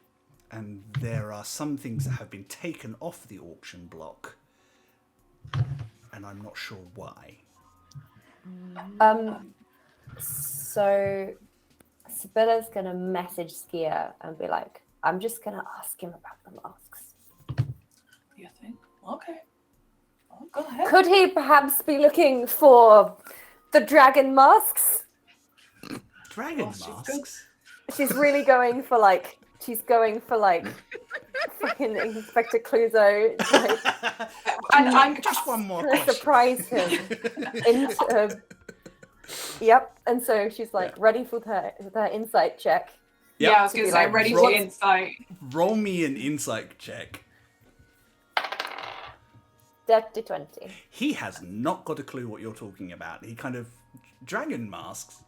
and there are some things that have been taken off the auction block, and I'm not sure why. So Sybilla's gonna message Skia and be like, I'm just gonna ask him about the masks. You think? Okay. Oh, go ahead. Could he perhaps be looking for the dragon masks? Dragon masks? She's really going for like fucking Inspector Clouseau. Like, I'm just one more to surprise him into Yep. And so she's like ready for her insight check. Yep. Yeah, I was gonna say ready for insight. Roll me an insight check. Dirty 20. He has not got a clue what you're talking about. He kind of... Dragon masks?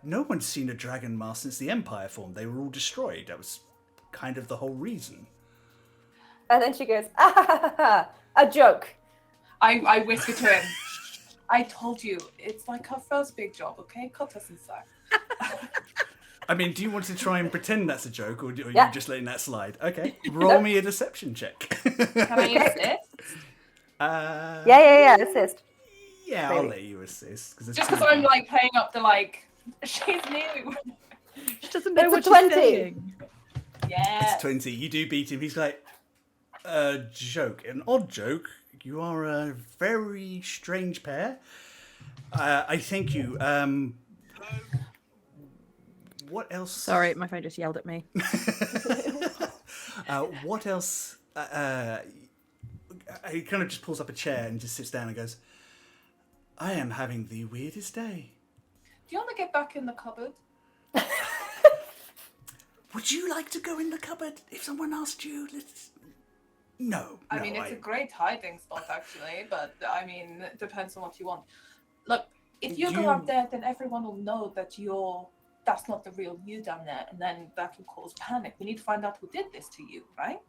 No one's seen a dragon mask since the Empire formed. They were all destroyed. That was kind of the whole reason. And then she goes, a joke. I whisper to him, I told you, it's like her first big job, okay? Cut us inside. I mean, do you want to try and pretend that's a joke, or are you just letting that slide? Okay. Roll me a deception check. Can I assist? Yeah, assist. Yeah, Maybe. I'll let you assist. Just because I'm like playing up the like, she's nearly. She doesn't know what It's a she's 20. saying. Yeah. It's 20. You do beat him. He's like, a joke, an odd joke. You are a very strange pair. I thank you. What else? Sorry, my phone just yelled at me. What else? He kind of just pulls up a chair and just sits down and goes, I am having the weirdest day. Do you want to get back in the cupboard? Would you like to go in the cupboard if someone asked you? No. I mean, it's a great hiding spot, actually, but I mean, it depends on what you want. Look, if you go up there, then everyone will know that that's not the real you down there, and then that will cause panic. We need to find out who did this to you, right?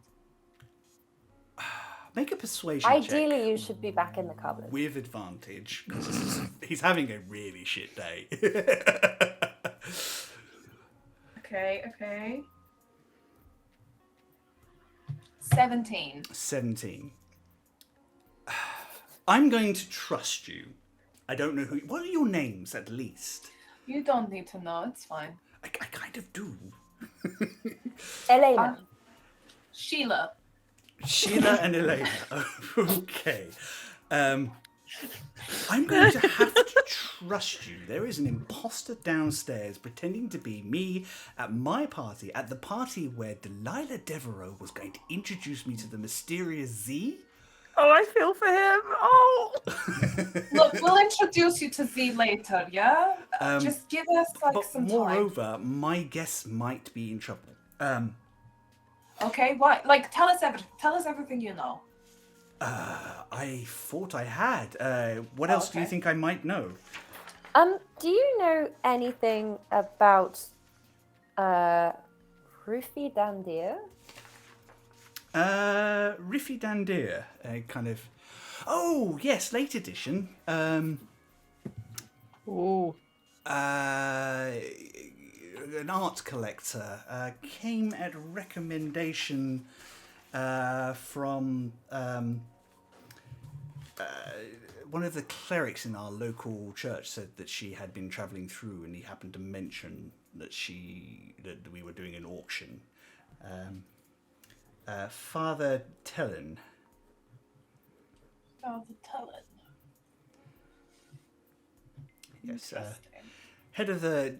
Make a persuasion check. Ideally, you should be back in the cupboard. With advantage, because he's having a really shit day. Okay. 17. 17. I'm going to trust you. I don't know who... What are your names, at least? You don't need to know. It's fine. I kind of do. Elena. Sheila. Sheila and Elena. Okay. I'm going to have to trust you. There is an imposter downstairs pretending to be me at my party, at the party where Delilah Devereaux was going to introduce me to the mysterious Z. Oh, I feel for him. Oh. Look, we'll introduce you to Z later, yeah? Just give us But some time. moreover, my guess might be in trouble. Okay, why? Tell us everything you know. I thought I had. What else do you Okay. think I might know? Do you know anything about Rufi Dandir? Riffy Dandir, kind of. Oh yes, late edition. Oh. An art collector came at recommendation from one of the clerics in our local church. Said that she had been travelling through, and he happened to mention that we were doing an auction. Father Tellen. Father Tellen. Yes, Interesting. head of the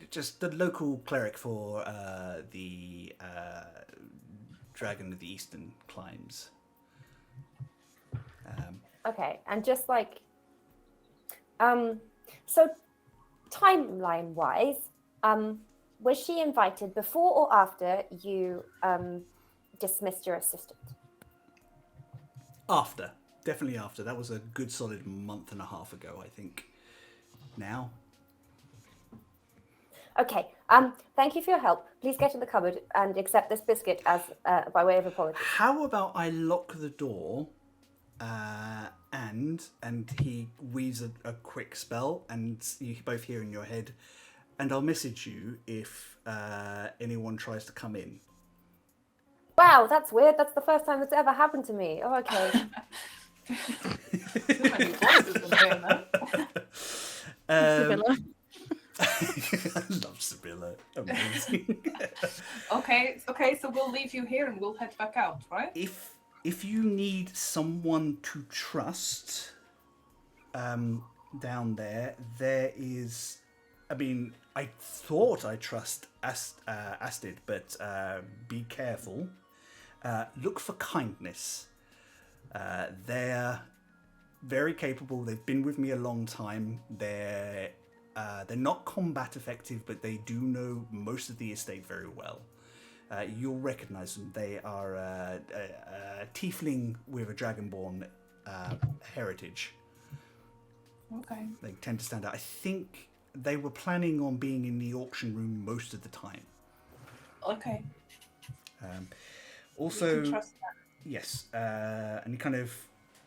local cleric for the Dragon of the Eastern Climes. Okay, and just so timeline-wise, was she invited before or after you dismissed your assistant? After, definitely after. That was a good solid month and a half ago, I think. Now. Okay. Thank you for your help. Please get in the cupboard and accept this biscuit as by way of apology. How about I lock the door, and he weaves a quick spell, and you both hear in your head, and I'll message you if anyone tries to come in. Wow, that's weird. That's the first time that's ever happened to me. Oh, okay. Too many voices in here, man. Sybilla. I love Sybilla. Amazing. Okay, so we'll leave you here and we'll head back out, right? If you need someone to trust, down there is. I mean, I thought I trust Astrid, but be careful. Look for kindness. They're very capable. They've been with me a long time. They're not combat effective, but they do know most of the estate very well. You'll recognize them. They are a tiefling with a dragonborn heritage. Okay. They tend to stand out. I think they were planning on being in the auction room most of the time. Okay. Also, We can trust that. yes, and kind of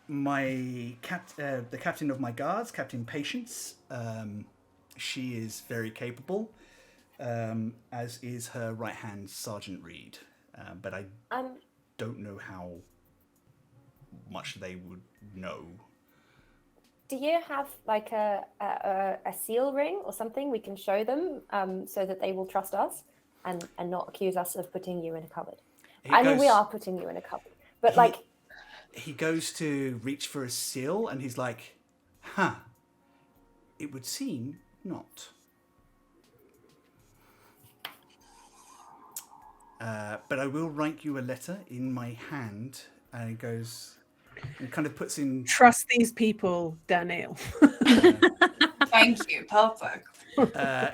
the captain of my guards, Captain Patience. She is very capable, as is her right hand, Sergeant Reed. But I don't know how much they would know. Do you have like a seal ring or something we can show them so that they will trust us and not accuse us of putting you in a cupboard? I mean, we are putting you in a cupboard, but he goes to reach for a seal and he's like, "Huh? It would seem not." But I will write you a letter in my hand, and he goes and kind of puts in. Trust these people, Daniel. Thank you. Perfect.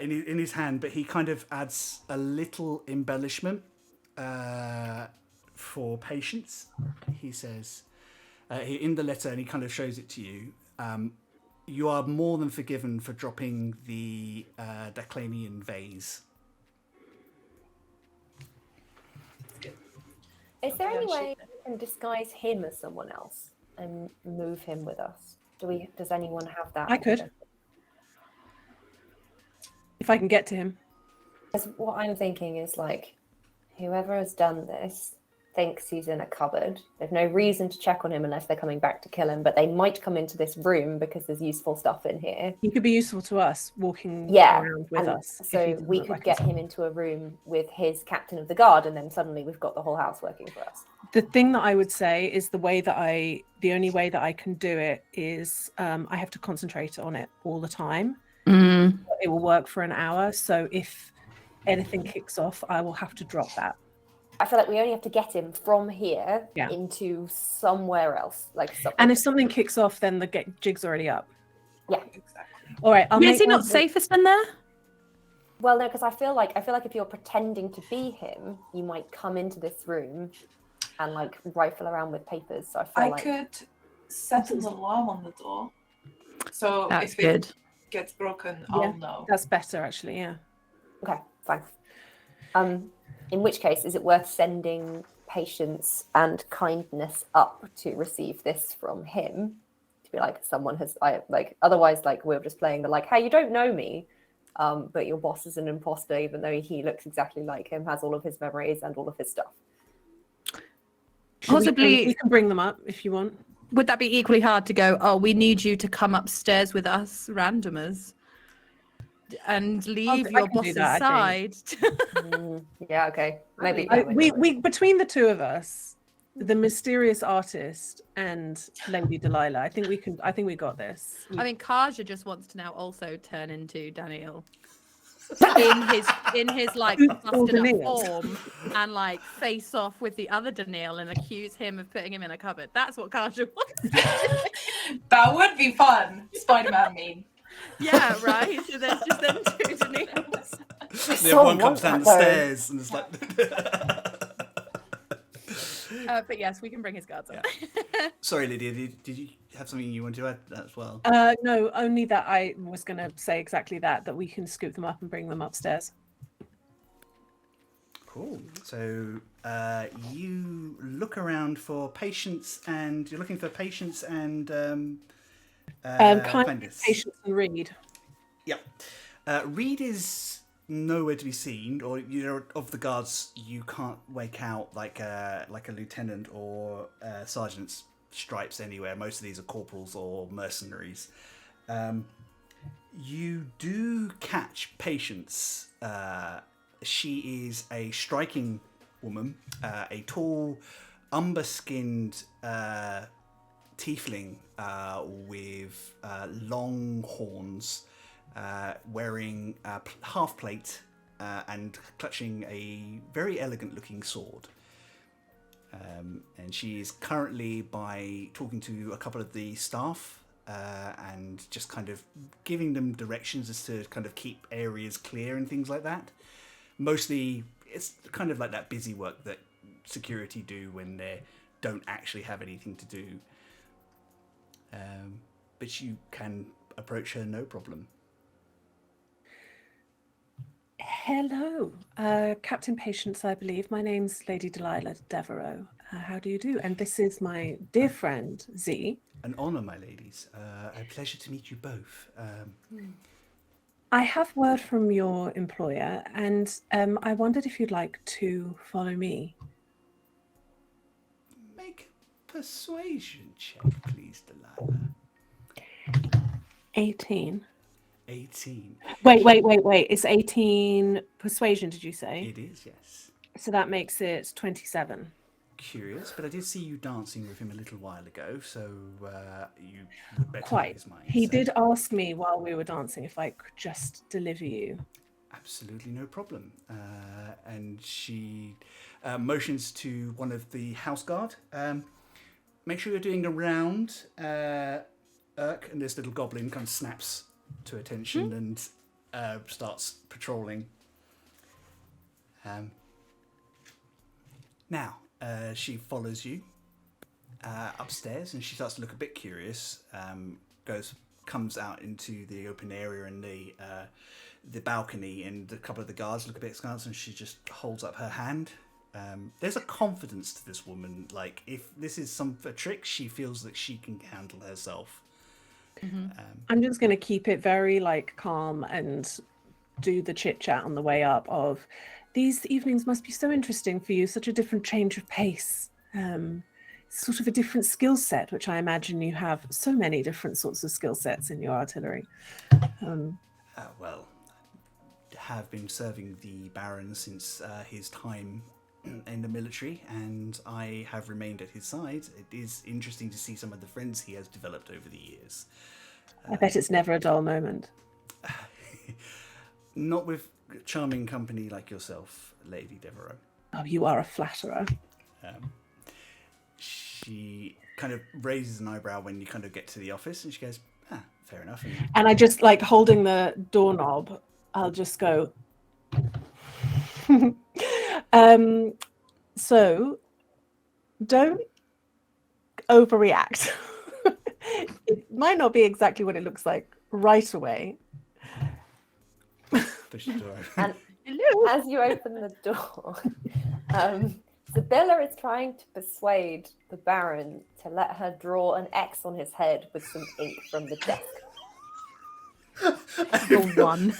In his hand, but he kind of adds a little embellishment for Patience. He says in the letter, and he kind of shows it to you. You are more than forgiven for dropping the Daclanian vase. is there any way we can disguise him as someone else and move him with us? Does anyone have that? I could. If I can get to him. Because what I'm thinking is like, whoever has done this thinks he's in a cupboard. There's no reason to check on him unless they're coming back to kill him, but they might come into this room because there's useful stuff in here. He could be useful to us, walking Yeah, around with us. if he so doesn't we look could like get us. him into a room with his captain of the guard, and then suddenly we've got the whole house working for us. The thing that I would say is the only way that I can do it is I have to concentrate on it all the time. It will work for an hour. So if anything kicks off, I will have to drop that. I feel like we only have to get him from here Yeah. into somewhere else, like something. And if something kicks off, then the jig's already up. Yeah, Exactly. All right. Is he not safest in there? well, no, because I feel like if you're pretending to be him, you might come into this room and like rifle around with papers. So I feel I like could set an alarm on the door. So That's if good. it gets broken, Yeah. I'll know. That's better, actually. Yeah. okay, fine. In which case, is it worth sending patience and kindness up to receive this from him? To be like, someone has, otherwise, like, we're just playing the like, hey, you don't know me, but your boss is an imposter, even though he looks exactly like him, has all of his memories and all of his stuff. Possibly, We can bring them up if you want. would that be equally hard to go, oh, we need you to come upstairs with us, randomers, and leave I your can do boss's that, I side? Yeah, okay, maybe. We between the two of us, the mysterious artist and Lady Delilah, I think we got this. I mean, Kaja just wants to now also turn into Daniel in his like All busted up Daniels. form and like face off with the other Daniel and accuse him of putting him in a cupboard. That's what Kaja wants. That would be fun. Spider-Man meme. Yeah, right. So there's just them two Daniels. The other one comes down the stairs and it's like. But yes, we can bring his guards up. Sorry, Lydia. Did you have something you wanted to add as well? No, only that I was going to say exactly that we can scoop them up and bring them upstairs. Cool. So you look around for patience, and you're looking for patience and kindness. Patience and Reed. Yep. Reed is nowhere to be seen, or of the guards, you can't make out like a lieutenant or sergeant's stripes anywhere. Most of these are corporals or mercenaries. You do catch Patience. She is a striking woman, a tall, umber-skinned tiefling with long horns, wearing a half plate and clutching a very elegant-looking sword. And she is currently by talking to a couple of the staff and just kind of giving them directions as to kind of keep areas clear and things like that. Mostly, it's kind of like that busy work that security do when they don't actually have anything to do. But you can approach her no problem. Hello, Captain Patience, I believe. My name's Lady Delilah Devereaux. How do you do? And this is my dear friend, Z. An honour, my ladies. A pleasure to meet you both. I have word from your employer, and I wondered if you'd like to follow me. Make a persuasion check, please, Delilah. 18. 18. Wait. It's 18 persuasion, did you say? It is, yes. So that makes it 27. Curious, but I did see you dancing with him a little while ago, so you would better know Quite. his mind. He so did ask me while we were dancing if I could just deliver you. Absolutely no problem. And she motions to one of the house guard. Make sure you're doing a round, Urk, and this little goblin kind of snaps to attention and starts patrolling. Now, she follows you upstairs, and she starts to look a bit curious. Comes out into the open area and the balcony, and a couple of the guards look a bit askance, and she just holds up her hand. There's a confidence to this woman. Like, if this is a trick, she feels that she can handle herself. I'm just going to keep it very calm and do the chit chat on the way up of, these evenings must be so interesting for you, such a different change of pace, sort of a different skill set, which I imagine you have so many different sorts of skill sets in your artillery. Well, I have been serving the Baron since his time in the military, and I have remained at his side. It is interesting to see some of the friends he has developed over the years. I bet it's never a dull moment. Not with charming company like yourself, Lady Devereaux. Oh, you are a flatterer. She kind of raises an eyebrow when you kind of get to the office, and she goes, fair enough. And I just, like, holding the doorknob, I'll just go... So, don't overreact. It might not be exactly what it looks like right away. Push the door And Hello. as you open the door, Sybilla is trying to persuade the Baron to let her draw an X on his head with some ink from the desk. The one.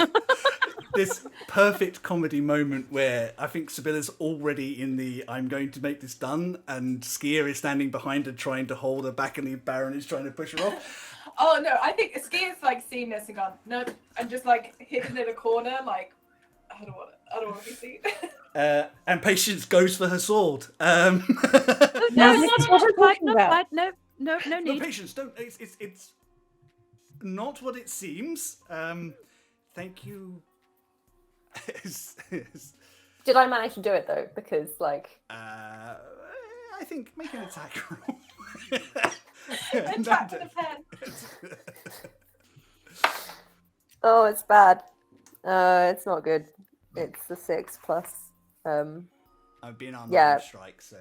This perfect comedy moment where I think Sybilla's already in the I'm going to make this done, and Skia is standing behind her trying to hold her back, and the Baron is trying to push her off. Oh no, I think Skia's like seen this and gone, nope, and just like hidden in a corner, like I don't want to be seen. And Patience goes for her sword. No, No, that's what I'm talking about. no No, need. Patience, don't. It's not what it seems. Thank you. Did I manage to do it though? Because like, I think make an attack roll. Attack with a pen. oh, it's bad. It's not good. It's a 6 plus. I've been on Yeah. the strike, so.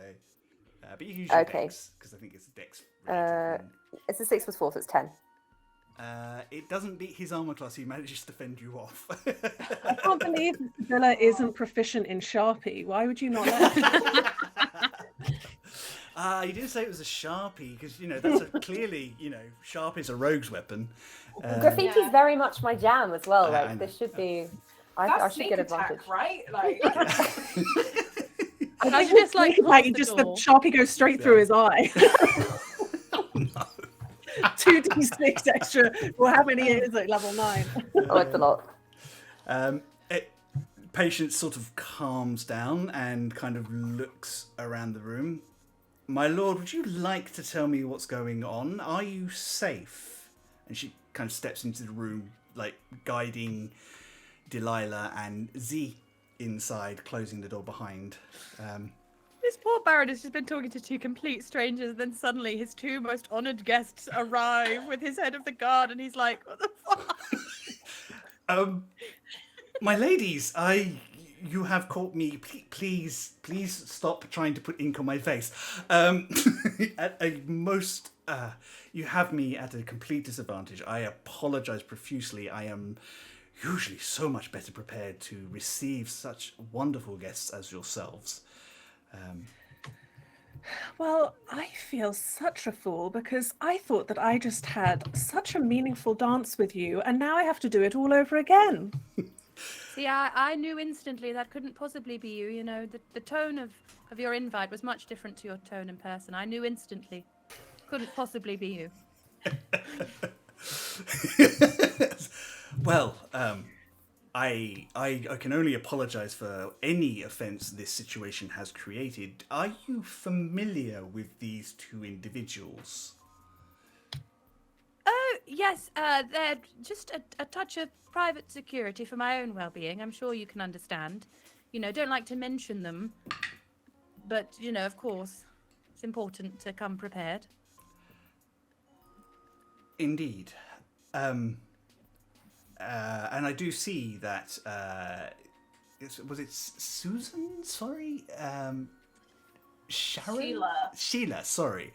But you can use your Okay. dex, because I think it's a dex. rated thing. It's a 6 plus 4, so it's 10. It doesn't beat his armor class. He manages to fend you off. I can't believe Sybilla isn't proficient in Sharpie. Why would you not let her? You didn't say it was a Sharpie, because, that's clearly, Sharp is a rogue's weapon. Graffiti's Yeah. very much my jam as well. I Like, know. this should be. I That's should sneak get attack, advantage. right? Like, I Kaja think just, like, like holds you the just the door. Sharpie goes straight through his eye. No. 2d6 extra. Well, how many is it? Level 9. Oh, it's a lot. Patience sort of calms down and kind of looks around the room. My lord, would you like to tell me what's going on? Are you safe? And she kind of steps into the room, like guiding Delilah and Z inside, closing the door behind. This poor Baron has just been talking to two complete strangers, then suddenly his two most honoured guests arrive with his head of the guard, and he's like, what the fuck? My ladies, you have caught me. Please stop trying to put ink on my face. You have me at a complete disadvantage. I apologise profusely. I am usually so much better prepared to receive such wonderful guests as yourselves. Well, I feel such a fool because I thought that I just had such a meaningful dance with you, and now I have to do it all over again. See, I knew instantly that couldn't possibly be you. The tone of your invite was much different to your tone in person. I knew instantly. Couldn't possibly be you. Well, I can only apologise for any offence this situation has created. Are you familiar with these two individuals? Oh, yes, they're just a touch of private security for my own well-being. I'm sure you can understand. Don't like to mention them. But, of course, it's important to come prepared. Indeed. And I do see that, was it Susan? Sorry? Sharon? Sheila, sorry,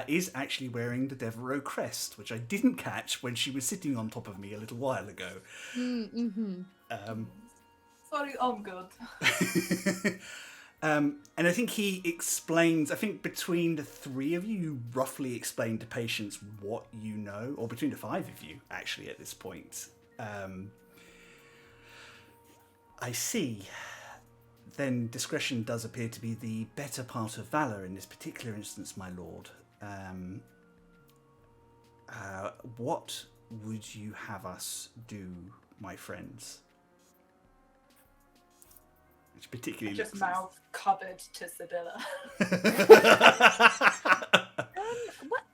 is actually wearing the Devereaux crest, which I didn't catch when she was sitting on top of me a little while ago. Mm-hmm. sorry, I'm good. And I think he explains, I think between the three of you roughly explain to Patience what you know, or between the five of you, actually, at this point. I see. Then discretion does appear to be the better part of valour in this particular instance, my lord. What would you have us do, my friends? which particularly Just looks mouth covered to Sybilla. What?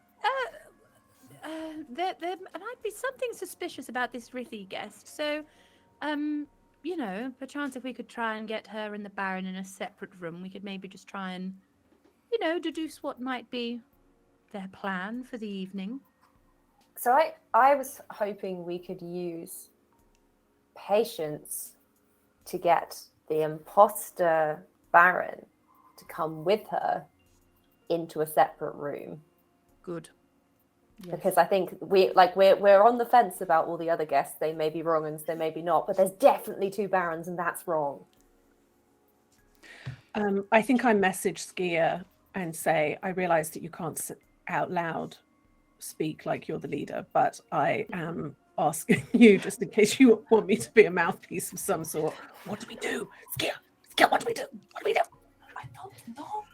There might be something suspicious about this Rithy guest. So, perchance if we could try and get her and the Baron in a separate room, we could maybe just try and, deduce what might be their plan for the evening. So I was hoping we could use patience to get the imposter Baron to come with her into a separate room. Good. Yes. Because I think we're on the fence about all the other guests. They may be wrong and they may be not, but there's definitely 2 Barons and that's wrong. I think I message Skia and say, I realise that you can't out loud speak like you're the leader, but I am asking you just in case you want me to be a mouthpiece of some sort. What do we do? Skia, what do we do? What do we do? I don't know.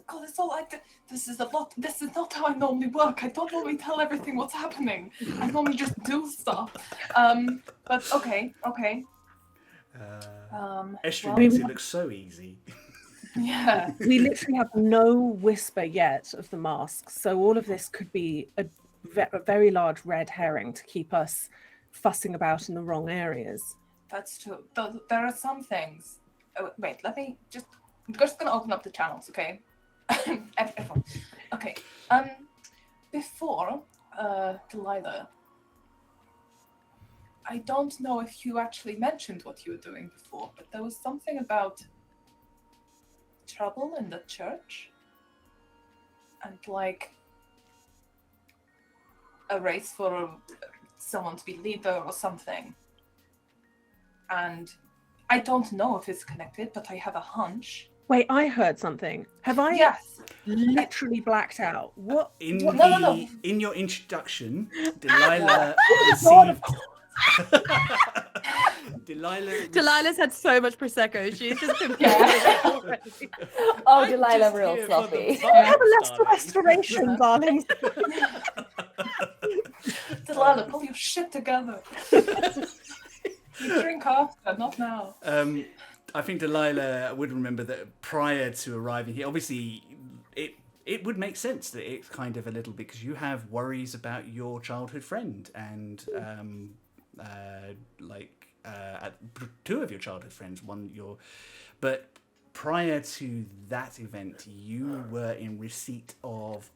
God, it's all like this is a lot. This is not how I normally work. I don't normally tell everything what's happening. I normally just do stuff. But okay. Estrid well, makes it look so easy. yeah. We literally have no whisper yet of the mask, so all of this could be a very large red herring to keep us fussing about in the wrong areas. That's true. There are some things. Oh, wait, let me just. I'm just gonna open up the channels, okay? Everyone. Okay. Before Delilah, I don't know if you actually mentioned what you were doing before, but there was something about trouble in the church and like a race for someone to be leader or something. And I don't know if it's connected, but I have a hunch. Wait, I heard something. Have I Yes. literally blacked out? What? No. In your introduction, Delilah God, received. Delilah's had so much prosecco. She's just been Yeah. already. Oh, I'm Delilah, just real here for sloppy. the vibes, Have a less darling. restoration, darling. Delilah, pull your shit together. You drink after, not now. I think Delilah would remember that prior to arriving here, obviously it would make sense that it's kind of a little bit because you have worries about your childhood friend and two of your childhood friends, but prior to that event, you were in receipt of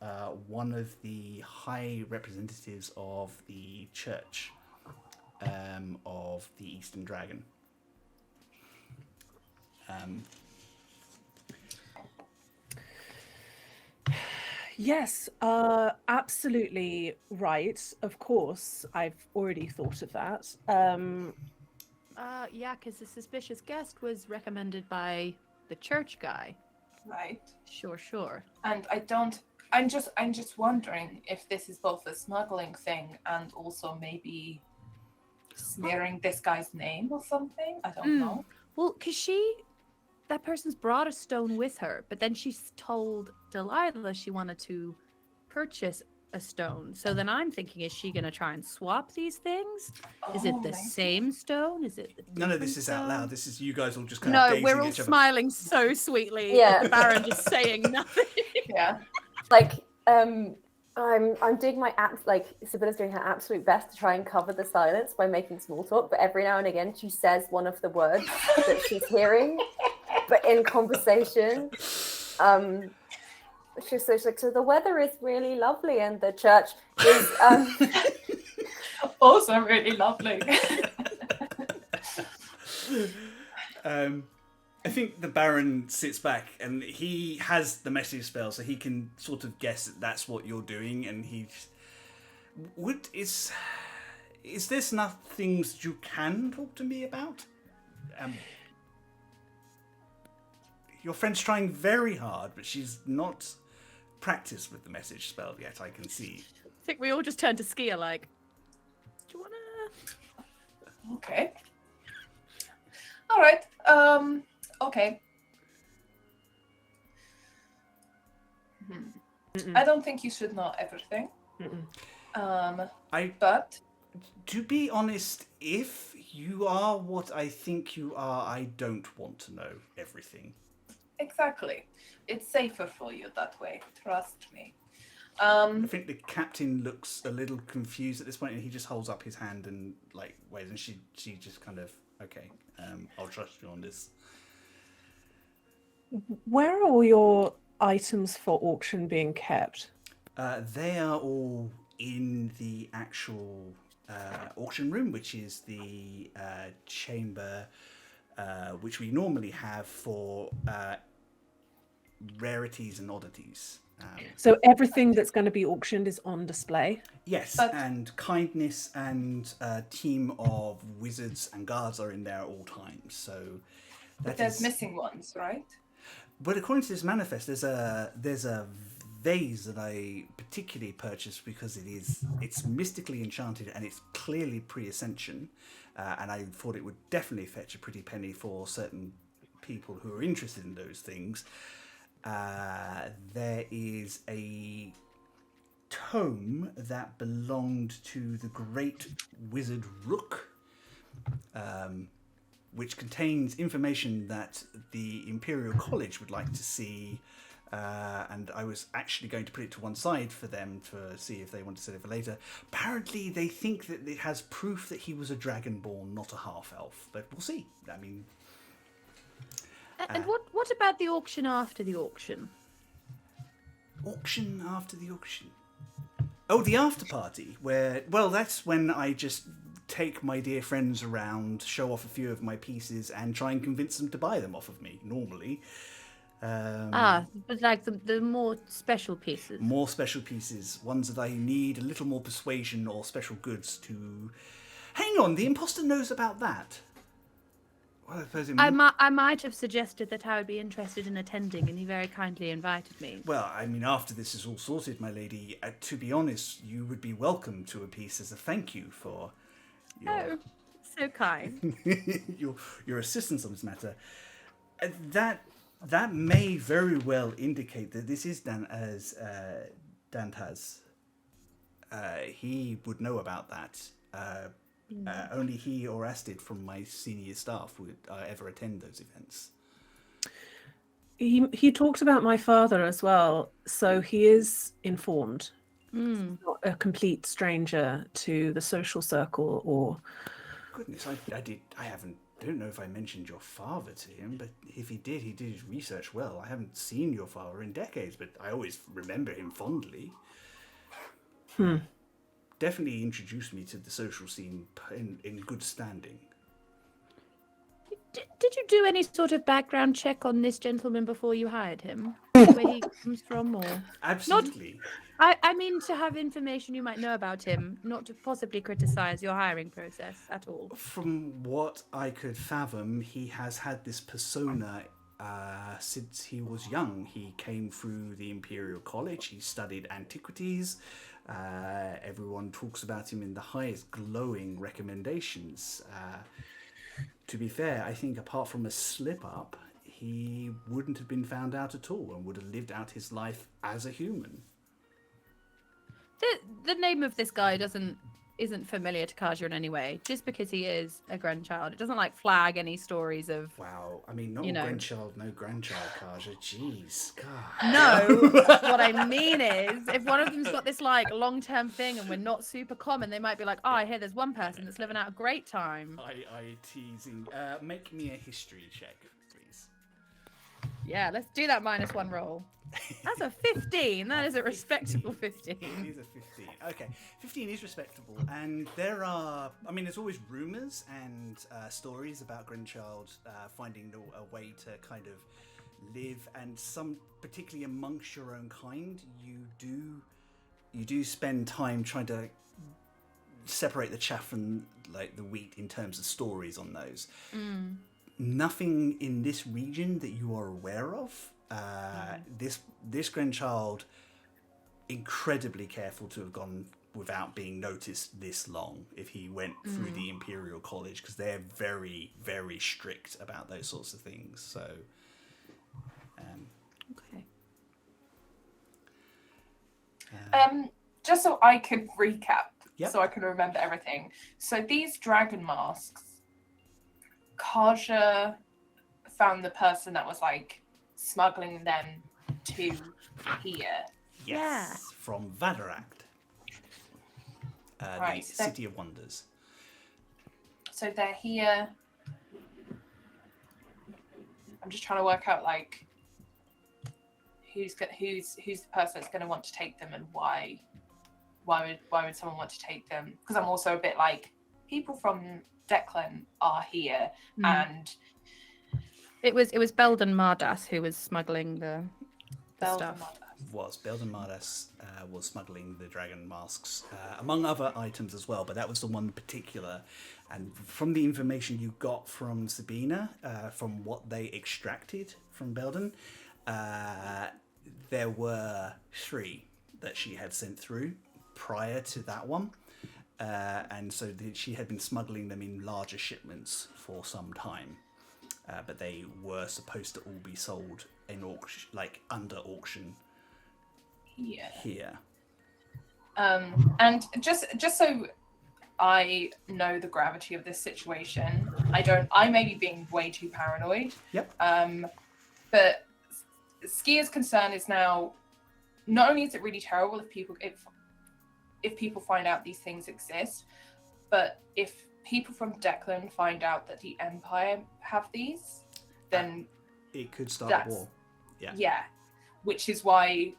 one of the high representatives of the church of the Eastern Dragon. Yes, absolutely right. Of course, I've already thought of that. Yeah, because the suspicious guest was recommended by the church guy. Right. Sure. And I'm just wondering if this is both a smuggling thing and also maybe smearing this guy's name or something. I don't know. Well, because that person's brought a stone with her, but then she's told Delilah she wanted to purchase a stone. So then I'm thinking, is she going to try and swap these things? Is it the maybe. same stone? Is it the None of this different is out stone? loud. This is you guys all just kind No, of gazing we're all at each other. smiling so sweetly. Yeah. The Baron just saying nothing. Yeah. Like, I'm doing my Sybilla's doing her absolute best to try and cover the silence by making small talk, but every now and again she says one of the words that she's hearing, but in conversation. She's like, so the weather is really lovely and the church is Also really lovely. I think the Baron sits back and he has the message spell, so he can sort of guess that that's what you're doing. And is this not things you can talk to me about? Your friend's trying very hard, but she's not practiced with the message spell yet. I can see. I think we all just turned to Skia like, do you want to... Okay. All right. Okay. I don't think you should know everything. Mm-mm. But To be honest, if you are what I think you are, I don't want to know everything. Exactly. It's safer for you that way. Trust me. I think the captain looks a little confused at this point, and he just holds up his hand and like waves, and she just kind of okay, I'll trust you on this. Where are all your items for auction being kept? They are all in the actual auction room, which is the chamber which we normally have for rarities and oddities. So everything that's going to be auctioned is on display? Yes, and kindness and a team of wizards and guards are in there at all times. So But there's missing ones, right? But according to this manifest, there's a vase that I particularly purchased because it's mystically enchanted and it's clearly pre-ascension, and I thought it would definitely fetch a pretty penny for certain people who are interested in those things. There is a tome that belonged to the great wizard Rook, which contains information that the Imperial College would like to see, and I was actually going to put it to one side for them to see if they want to set it for later. Apparently they think that it has proof that he was a dragonborn, not a half-elf, but we'll see. I mean... And what about the auction after the auction? Auction after the auction? Oh, the after party, where... Well, that's when I just take my dear friends around, show off a few of my pieces, and try and convince them to buy them off of me, normally. But like the more special pieces. More special pieces, ones that I need a little more persuasion or special goods to... Hang on, the imposter knows about that. Well, I suppose I might have suggested that I would be interested in attending, and he very kindly invited me. Well, I mean, after this is all sorted, my lady, to be honest, you would be welcome to a piece as a thank you for your... Oh, so kind. your assistance on this matter. That may very well indicate that this is Dantaz. He would know about that. Only he or Astrid from my senior staff would ever attend those events. He talked about my father as well, so he is informed. He's not a complete stranger to the social circle or... Goodness, I don't know if I mentioned your father to him, but if he did his research well. I haven't seen your father in decades, but I always remember him fondly. Definitely introduced me to the social scene in good standing. Did you do any sort of background check on this gentleman before you hired him? Where he comes from, or... Absolutely. I mean to have information you might know about him, not to possibly criticize your hiring process at all. From what I could fathom, he has had this persona since he was young. He came through the Imperial College, he studied antiquities. Everyone talks about him in the highest glowing recommendations. To be fair, I think apart from a slip-up, he wouldn't have been found out at all and would have lived out his life as a human. The name of this guy isn't familiar to Kaja in any way. Just because he is a grandchild, it doesn't like flag any stories of... Wow, I mean, not a grandchild, no grandchild, Kaja. Jeez, God. No, what I mean is, if one of them's got this like long-term thing and we're not super common, they might be like, oh, I hear there's one person that's living out a great time. I teasing. Make me a history check, please. Yeah, let's do that -1 roll. That's a 15. That is a respectable 15. It is a 15. Okay, 15 is respectable. And there's always rumours and stories about Grandchild finding a way to kind of live, and some, particularly amongst your own kind, you do spend time trying to separate the chaff from like the wheat in terms of stories on those. Nothing in this region that you are aware of. This grandchild, incredibly careful to have gone without being noticed this long if he went through the Imperial College, because they're very, very strict about those sorts of things. So, okay. Just so I could recap. Yep. so I can remember everything. So these dragon masks, Kaja found the person that was like smuggling them to here. Yes, from Vadarakt, Right, the so- City of Wonders. So they're here. I'm just trying to work out like who's the person that's going to want to take them and why would someone want to take them? Because I'm also a bit like, people from Declan are here, and It was Belden Mardas who was smuggling the Belgium stuff. Belden Mardas was smuggling the dragon masks, among other items as well, but that was the one in particular. And from the information you got from Sabina, from what they extracted from Belden, there were 3 that she had sent through prior to that one. And so she had been smuggling them in larger shipments for some time. But they were supposed to all be sold in auction, like under auction here. And just so I know the gravity of this situation, I may be being way too paranoid. Yep. But Skia's concern is now, not only is it really terrible if people find out these things exist, but if people from Declan find out that the Empire have these, then it could start a war. Yeah. Which is why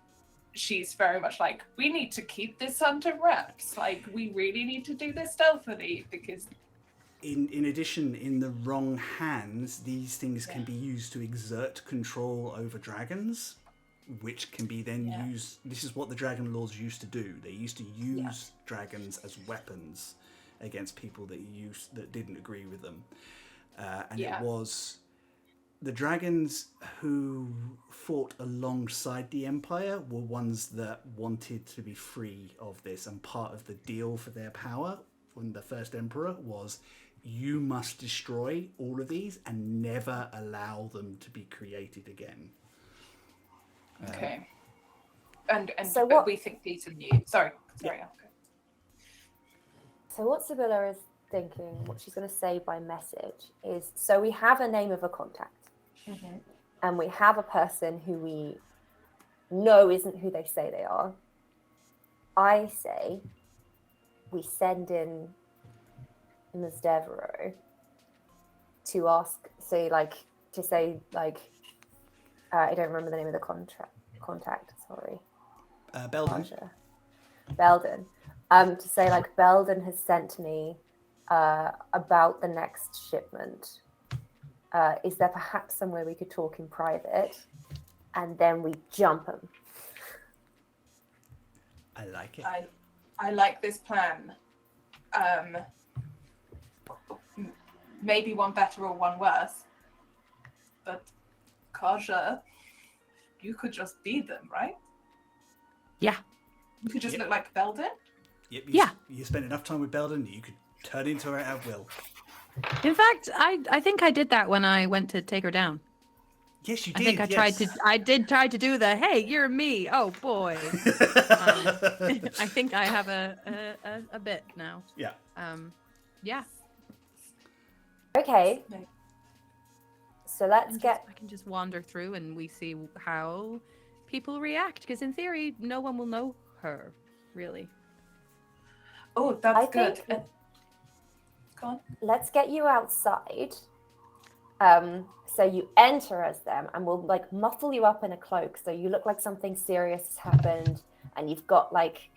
she's very much like, we need to keep this under wraps. Like, we really need to do this stealthily, because in addition, in the wrong hands, these things can be used to exert control over dragons, which can be then used. This is what the dragon lords used to do. They used to use dragons as weapons against people that didn't agree with them. And it was the dragons who fought alongside the Empire were ones that wanted to be free of this, and part of the deal for their power from the first Emperor was, you must destroy all of these and never allow them to be created again. Okay. And So but what- we think these are new. Sorry. Okay. So what Sybilla is thinking, what she's going to say by message is, so we have a name of a contact, and we have a person who we know isn't who they say they are. I say we send in Ms. Devereaux to ask, I don't remember the name of the contact, sorry. Belden. Belden. To say, like, Belden has sent me about the next shipment. Is there perhaps somewhere we could talk in private? And then we jump them. I like it. I like this plan. Maybe one better or one worse. But Kaja, you could just be them, right? Yeah. You could just look like Belden? Yep, Yeah. You spent enough time with Belden, you could turn into her at will. In fact, I think I did that when I went to take her down. Yes, you I did. think I did try to do the, hey, you're me. Oh boy. I think I have a bit now. Yeah. Yeah. Okay. So let's get... I can just wander through and we see how people react, because in theory, no one will know her, really. Oh, that's I good. think- Go on. Let's get you outside. So you enter as them, and we'll like muffle you up in a cloak, so you look like something serious has happened, and you've got like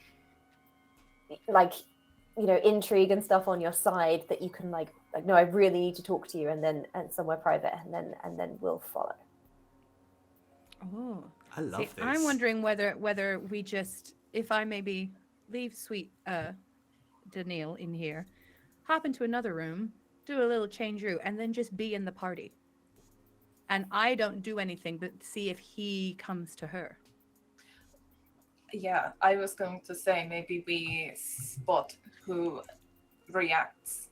intrigue and stuff on your side that you can like no, I really need to talk to you, and somewhere private, and then we'll follow. Oh, I love this. I'm wondering whether we just, if I maybe leave sweet Daniil in here, hop into another room, do a little change room, and then just be in the party. And I don't do anything but see if he comes to her. Yeah, I was going to say maybe we spot who reacts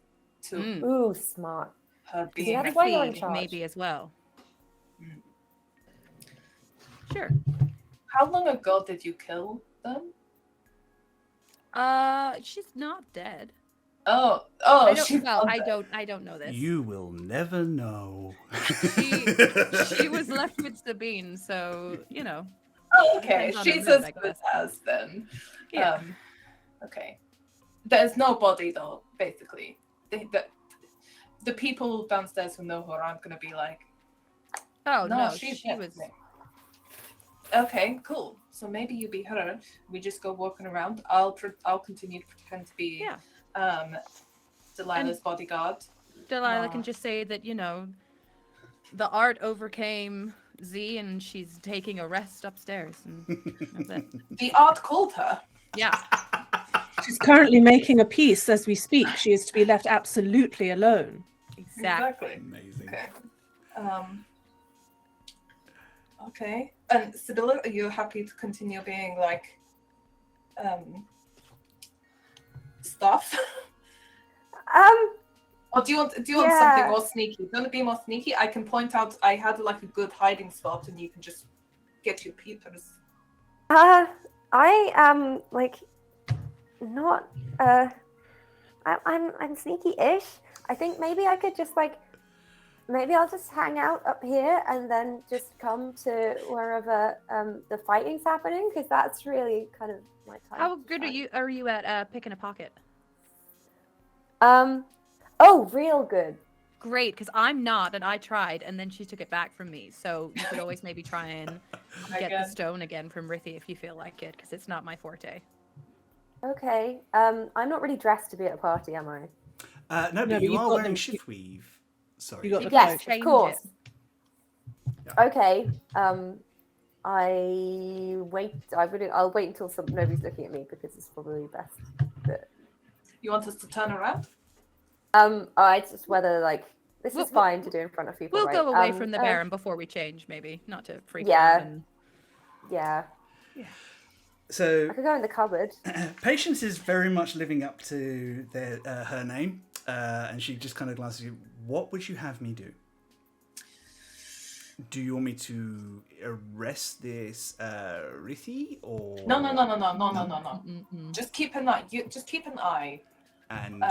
to Ooh, smart. her you being have a why you're in feed. charge. Maybe as well. Sure. How long ago did you kill them? She's not dead. Oh, I don't, she's well, not I dead. don't. I don't know this. You will never know. She was left with Sabine, so Oh, okay, Depends on her she's mood, as I good guess. as then. Yeah. Okay. There's no body though. Basically, the people downstairs who know her aren't gonna be like, Oh no, no, she's she was. definitely-" Okay, cool. So maybe you be her. We just go walking around. I'll continue to pretend to be Yeah. Delilah's bodyguard. Delilah can just say that the art overcame Z, and she's taking a rest upstairs, and that's it. The art called her. Yeah. She's currently making a piece as we speak. She is to be left absolutely alone. Exactly. Amazing. Okay. Okay. And Sybilla, are you happy to continue being like stuff? Or do you want something Yeah. more sneaky? Do you want to be more sneaky? I can point out I had like a good hiding spot and you can just get your peepers. I am like not I'm sneaky-ish. I think maybe I could just like maybe I'll just hang out up here and then just come to wherever the fighting's happening, because that's really kind of my time. How to good fight. are you at picking a pocket? Oh, real good. Great, because I'm not, and I tried, and then she took it back from me. So you could always maybe try and get the stone again from Rithi if you feel like it, because it's not my forte. Okay. I'm not really dressed to be at a party, am I? No, but but you you've are got wearing them- shift weave. Sorry. You got the Yes, cloak. of Change course. it. Yeah. Okay. I'll wait until nobody's looking at me, because it's probably best. You want us to turn around? I just whether like this We'll- is fine to do in front of people. We'll right? go away from the Baron before we change, maybe, not to freak you out. And... Yeah. So I could go in the cupboard. Patience is very much living up to her name, and she just kind of glances at you. What would you have me do? Do you want me to arrest this Rithi, or No. Mm-mm. Just keep an eye. Just keep an eye. And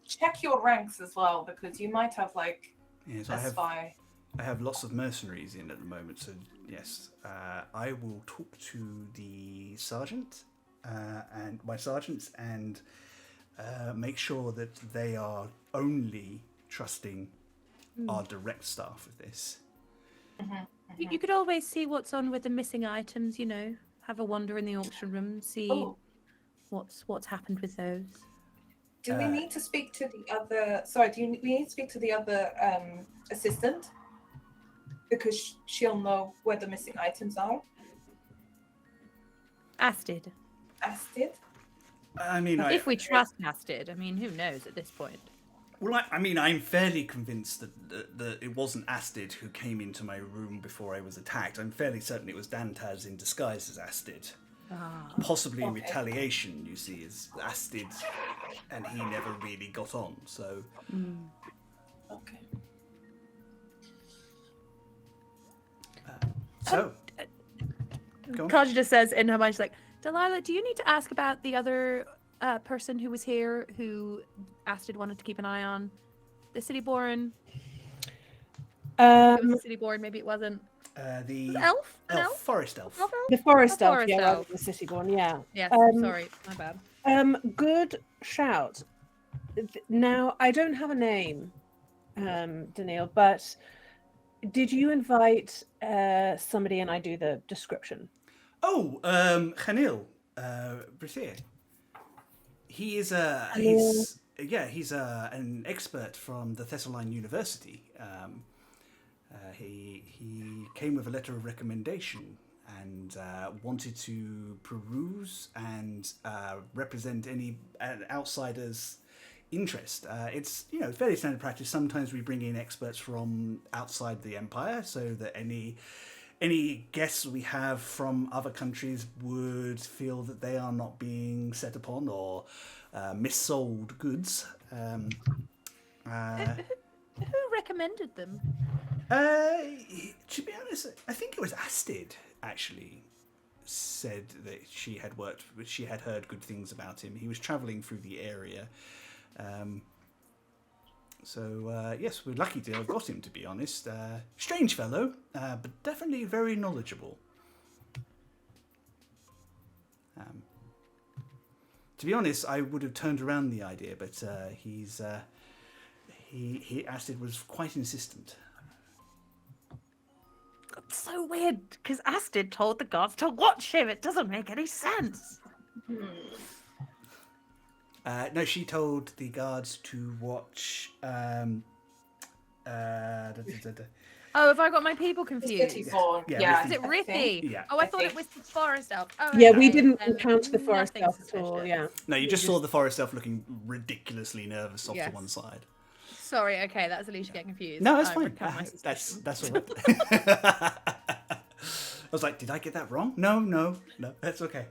Check your ranks as well, because you might have like yes, a spy. I have lots of mercenaries in at the moment, so yes, I will talk to the sergeant and my sergeants and make sure that they are only trusting our direct staff with this. You could always see what's on with the missing items, have a wander in the auction room, see what's happened with those. Do we need to speak to the other? Sorry, we need to speak to the other assistant? Because she'll know where the missing items are. Astrid. Astrid? I mean, If we trust Astrid, I mean, who knows at this point? Well, I'm fairly convinced that it wasn't Astrid who came into my room before I was attacked. I'm fairly certain it was Dantaz in disguise as Astrid. Possibly in retaliation, you see, as Astrid and he never really got on, so... Okay. Go on. Kaja just says in her mind, she's like, Delilah, do you need to ask about the other person who was here who Astrid wanted to keep an eye on? The city-born? It was the city-born, maybe it wasn't. The Elf? An elf? Forest elf. The forest elf, forest yeah, elf. rather than the city one, yeah. Yes, sorry, my bad. Good shout. Now, I don't have a name, Daniil, but did you invite somebody and I do the description? Oh, Khanil, Brithier. He is he's an expert from the Thessaline University. He came with a letter of recommendation and wanted to peruse and represent any outsiders' interest. It's fairly standard practice. Sometimes we bring in experts from outside the Empire, so that any guests we have from other countries would feel that they are not being set upon or missold goods. Who recommended them? To be honest, I think it was Astrid, actually. said that she had heard good things about him. He was travelling through the area. So yes, we're lucky to have got him, to be honest. Strange fellow, but definitely very knowledgeable. To be honest, I would have turned around the idea, but Astrid was quite insistent. It's so weird because Astrid told the guards to watch him. It doesn't make any sense. No, she told the guards to watch. Oh, have I got my people confused? City Born. Yeah, Yeah. Riffy. Is it Riffy? Yeah. Oh, I thought it was the forest elf. Oh, Yeah, okay. we didn't Then encounter the forest nothing elf at all. suspicious. Yeah. No, you just saw the forest elf looking ridiculously nervous off to Yes. one side. Sorry, okay, that's Alisha getting confused. No, that's I fine. recant my That's suspicion. all right. I was like, did I get that wrong? No, that's okay.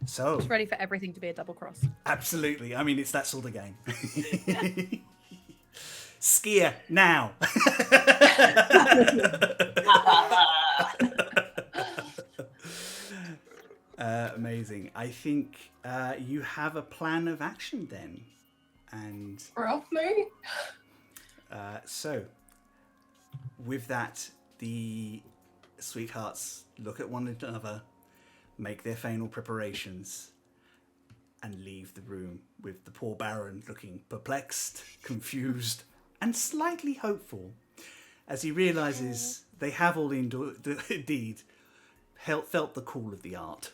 So Just ready for everything to be a double cross. absolutely. I mean, it's that sort of game. Skia now. Amazing. I think you have a plan of action then, and Ralph, maybe? so with that, the sweethearts look at one another, make their final preparations, and leave the room with the poor Baron looking perplexed, confused, and slightly hopeful as he realizes they have all indeed felt the call of the art.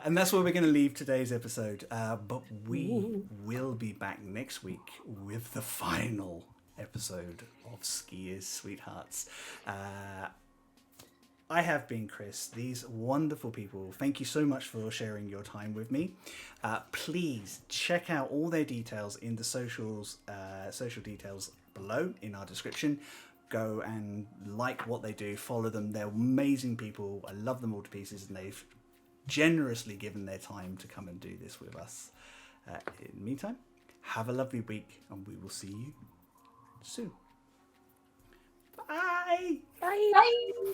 And that's where we're going to leave today's episode. But we will be back next week with the final episode of Skia's Sweethearts. I have been Chris. These wonderful people, thank you so much for sharing your time with me. Please check out all their details in the social details below in our description. Go and like what they do, follow them. They're amazing people. I love them all to pieces, and they've generously given their time to come and do this with us. In the meantime, have a lovely week, and we will see you soon. Bye. Bye.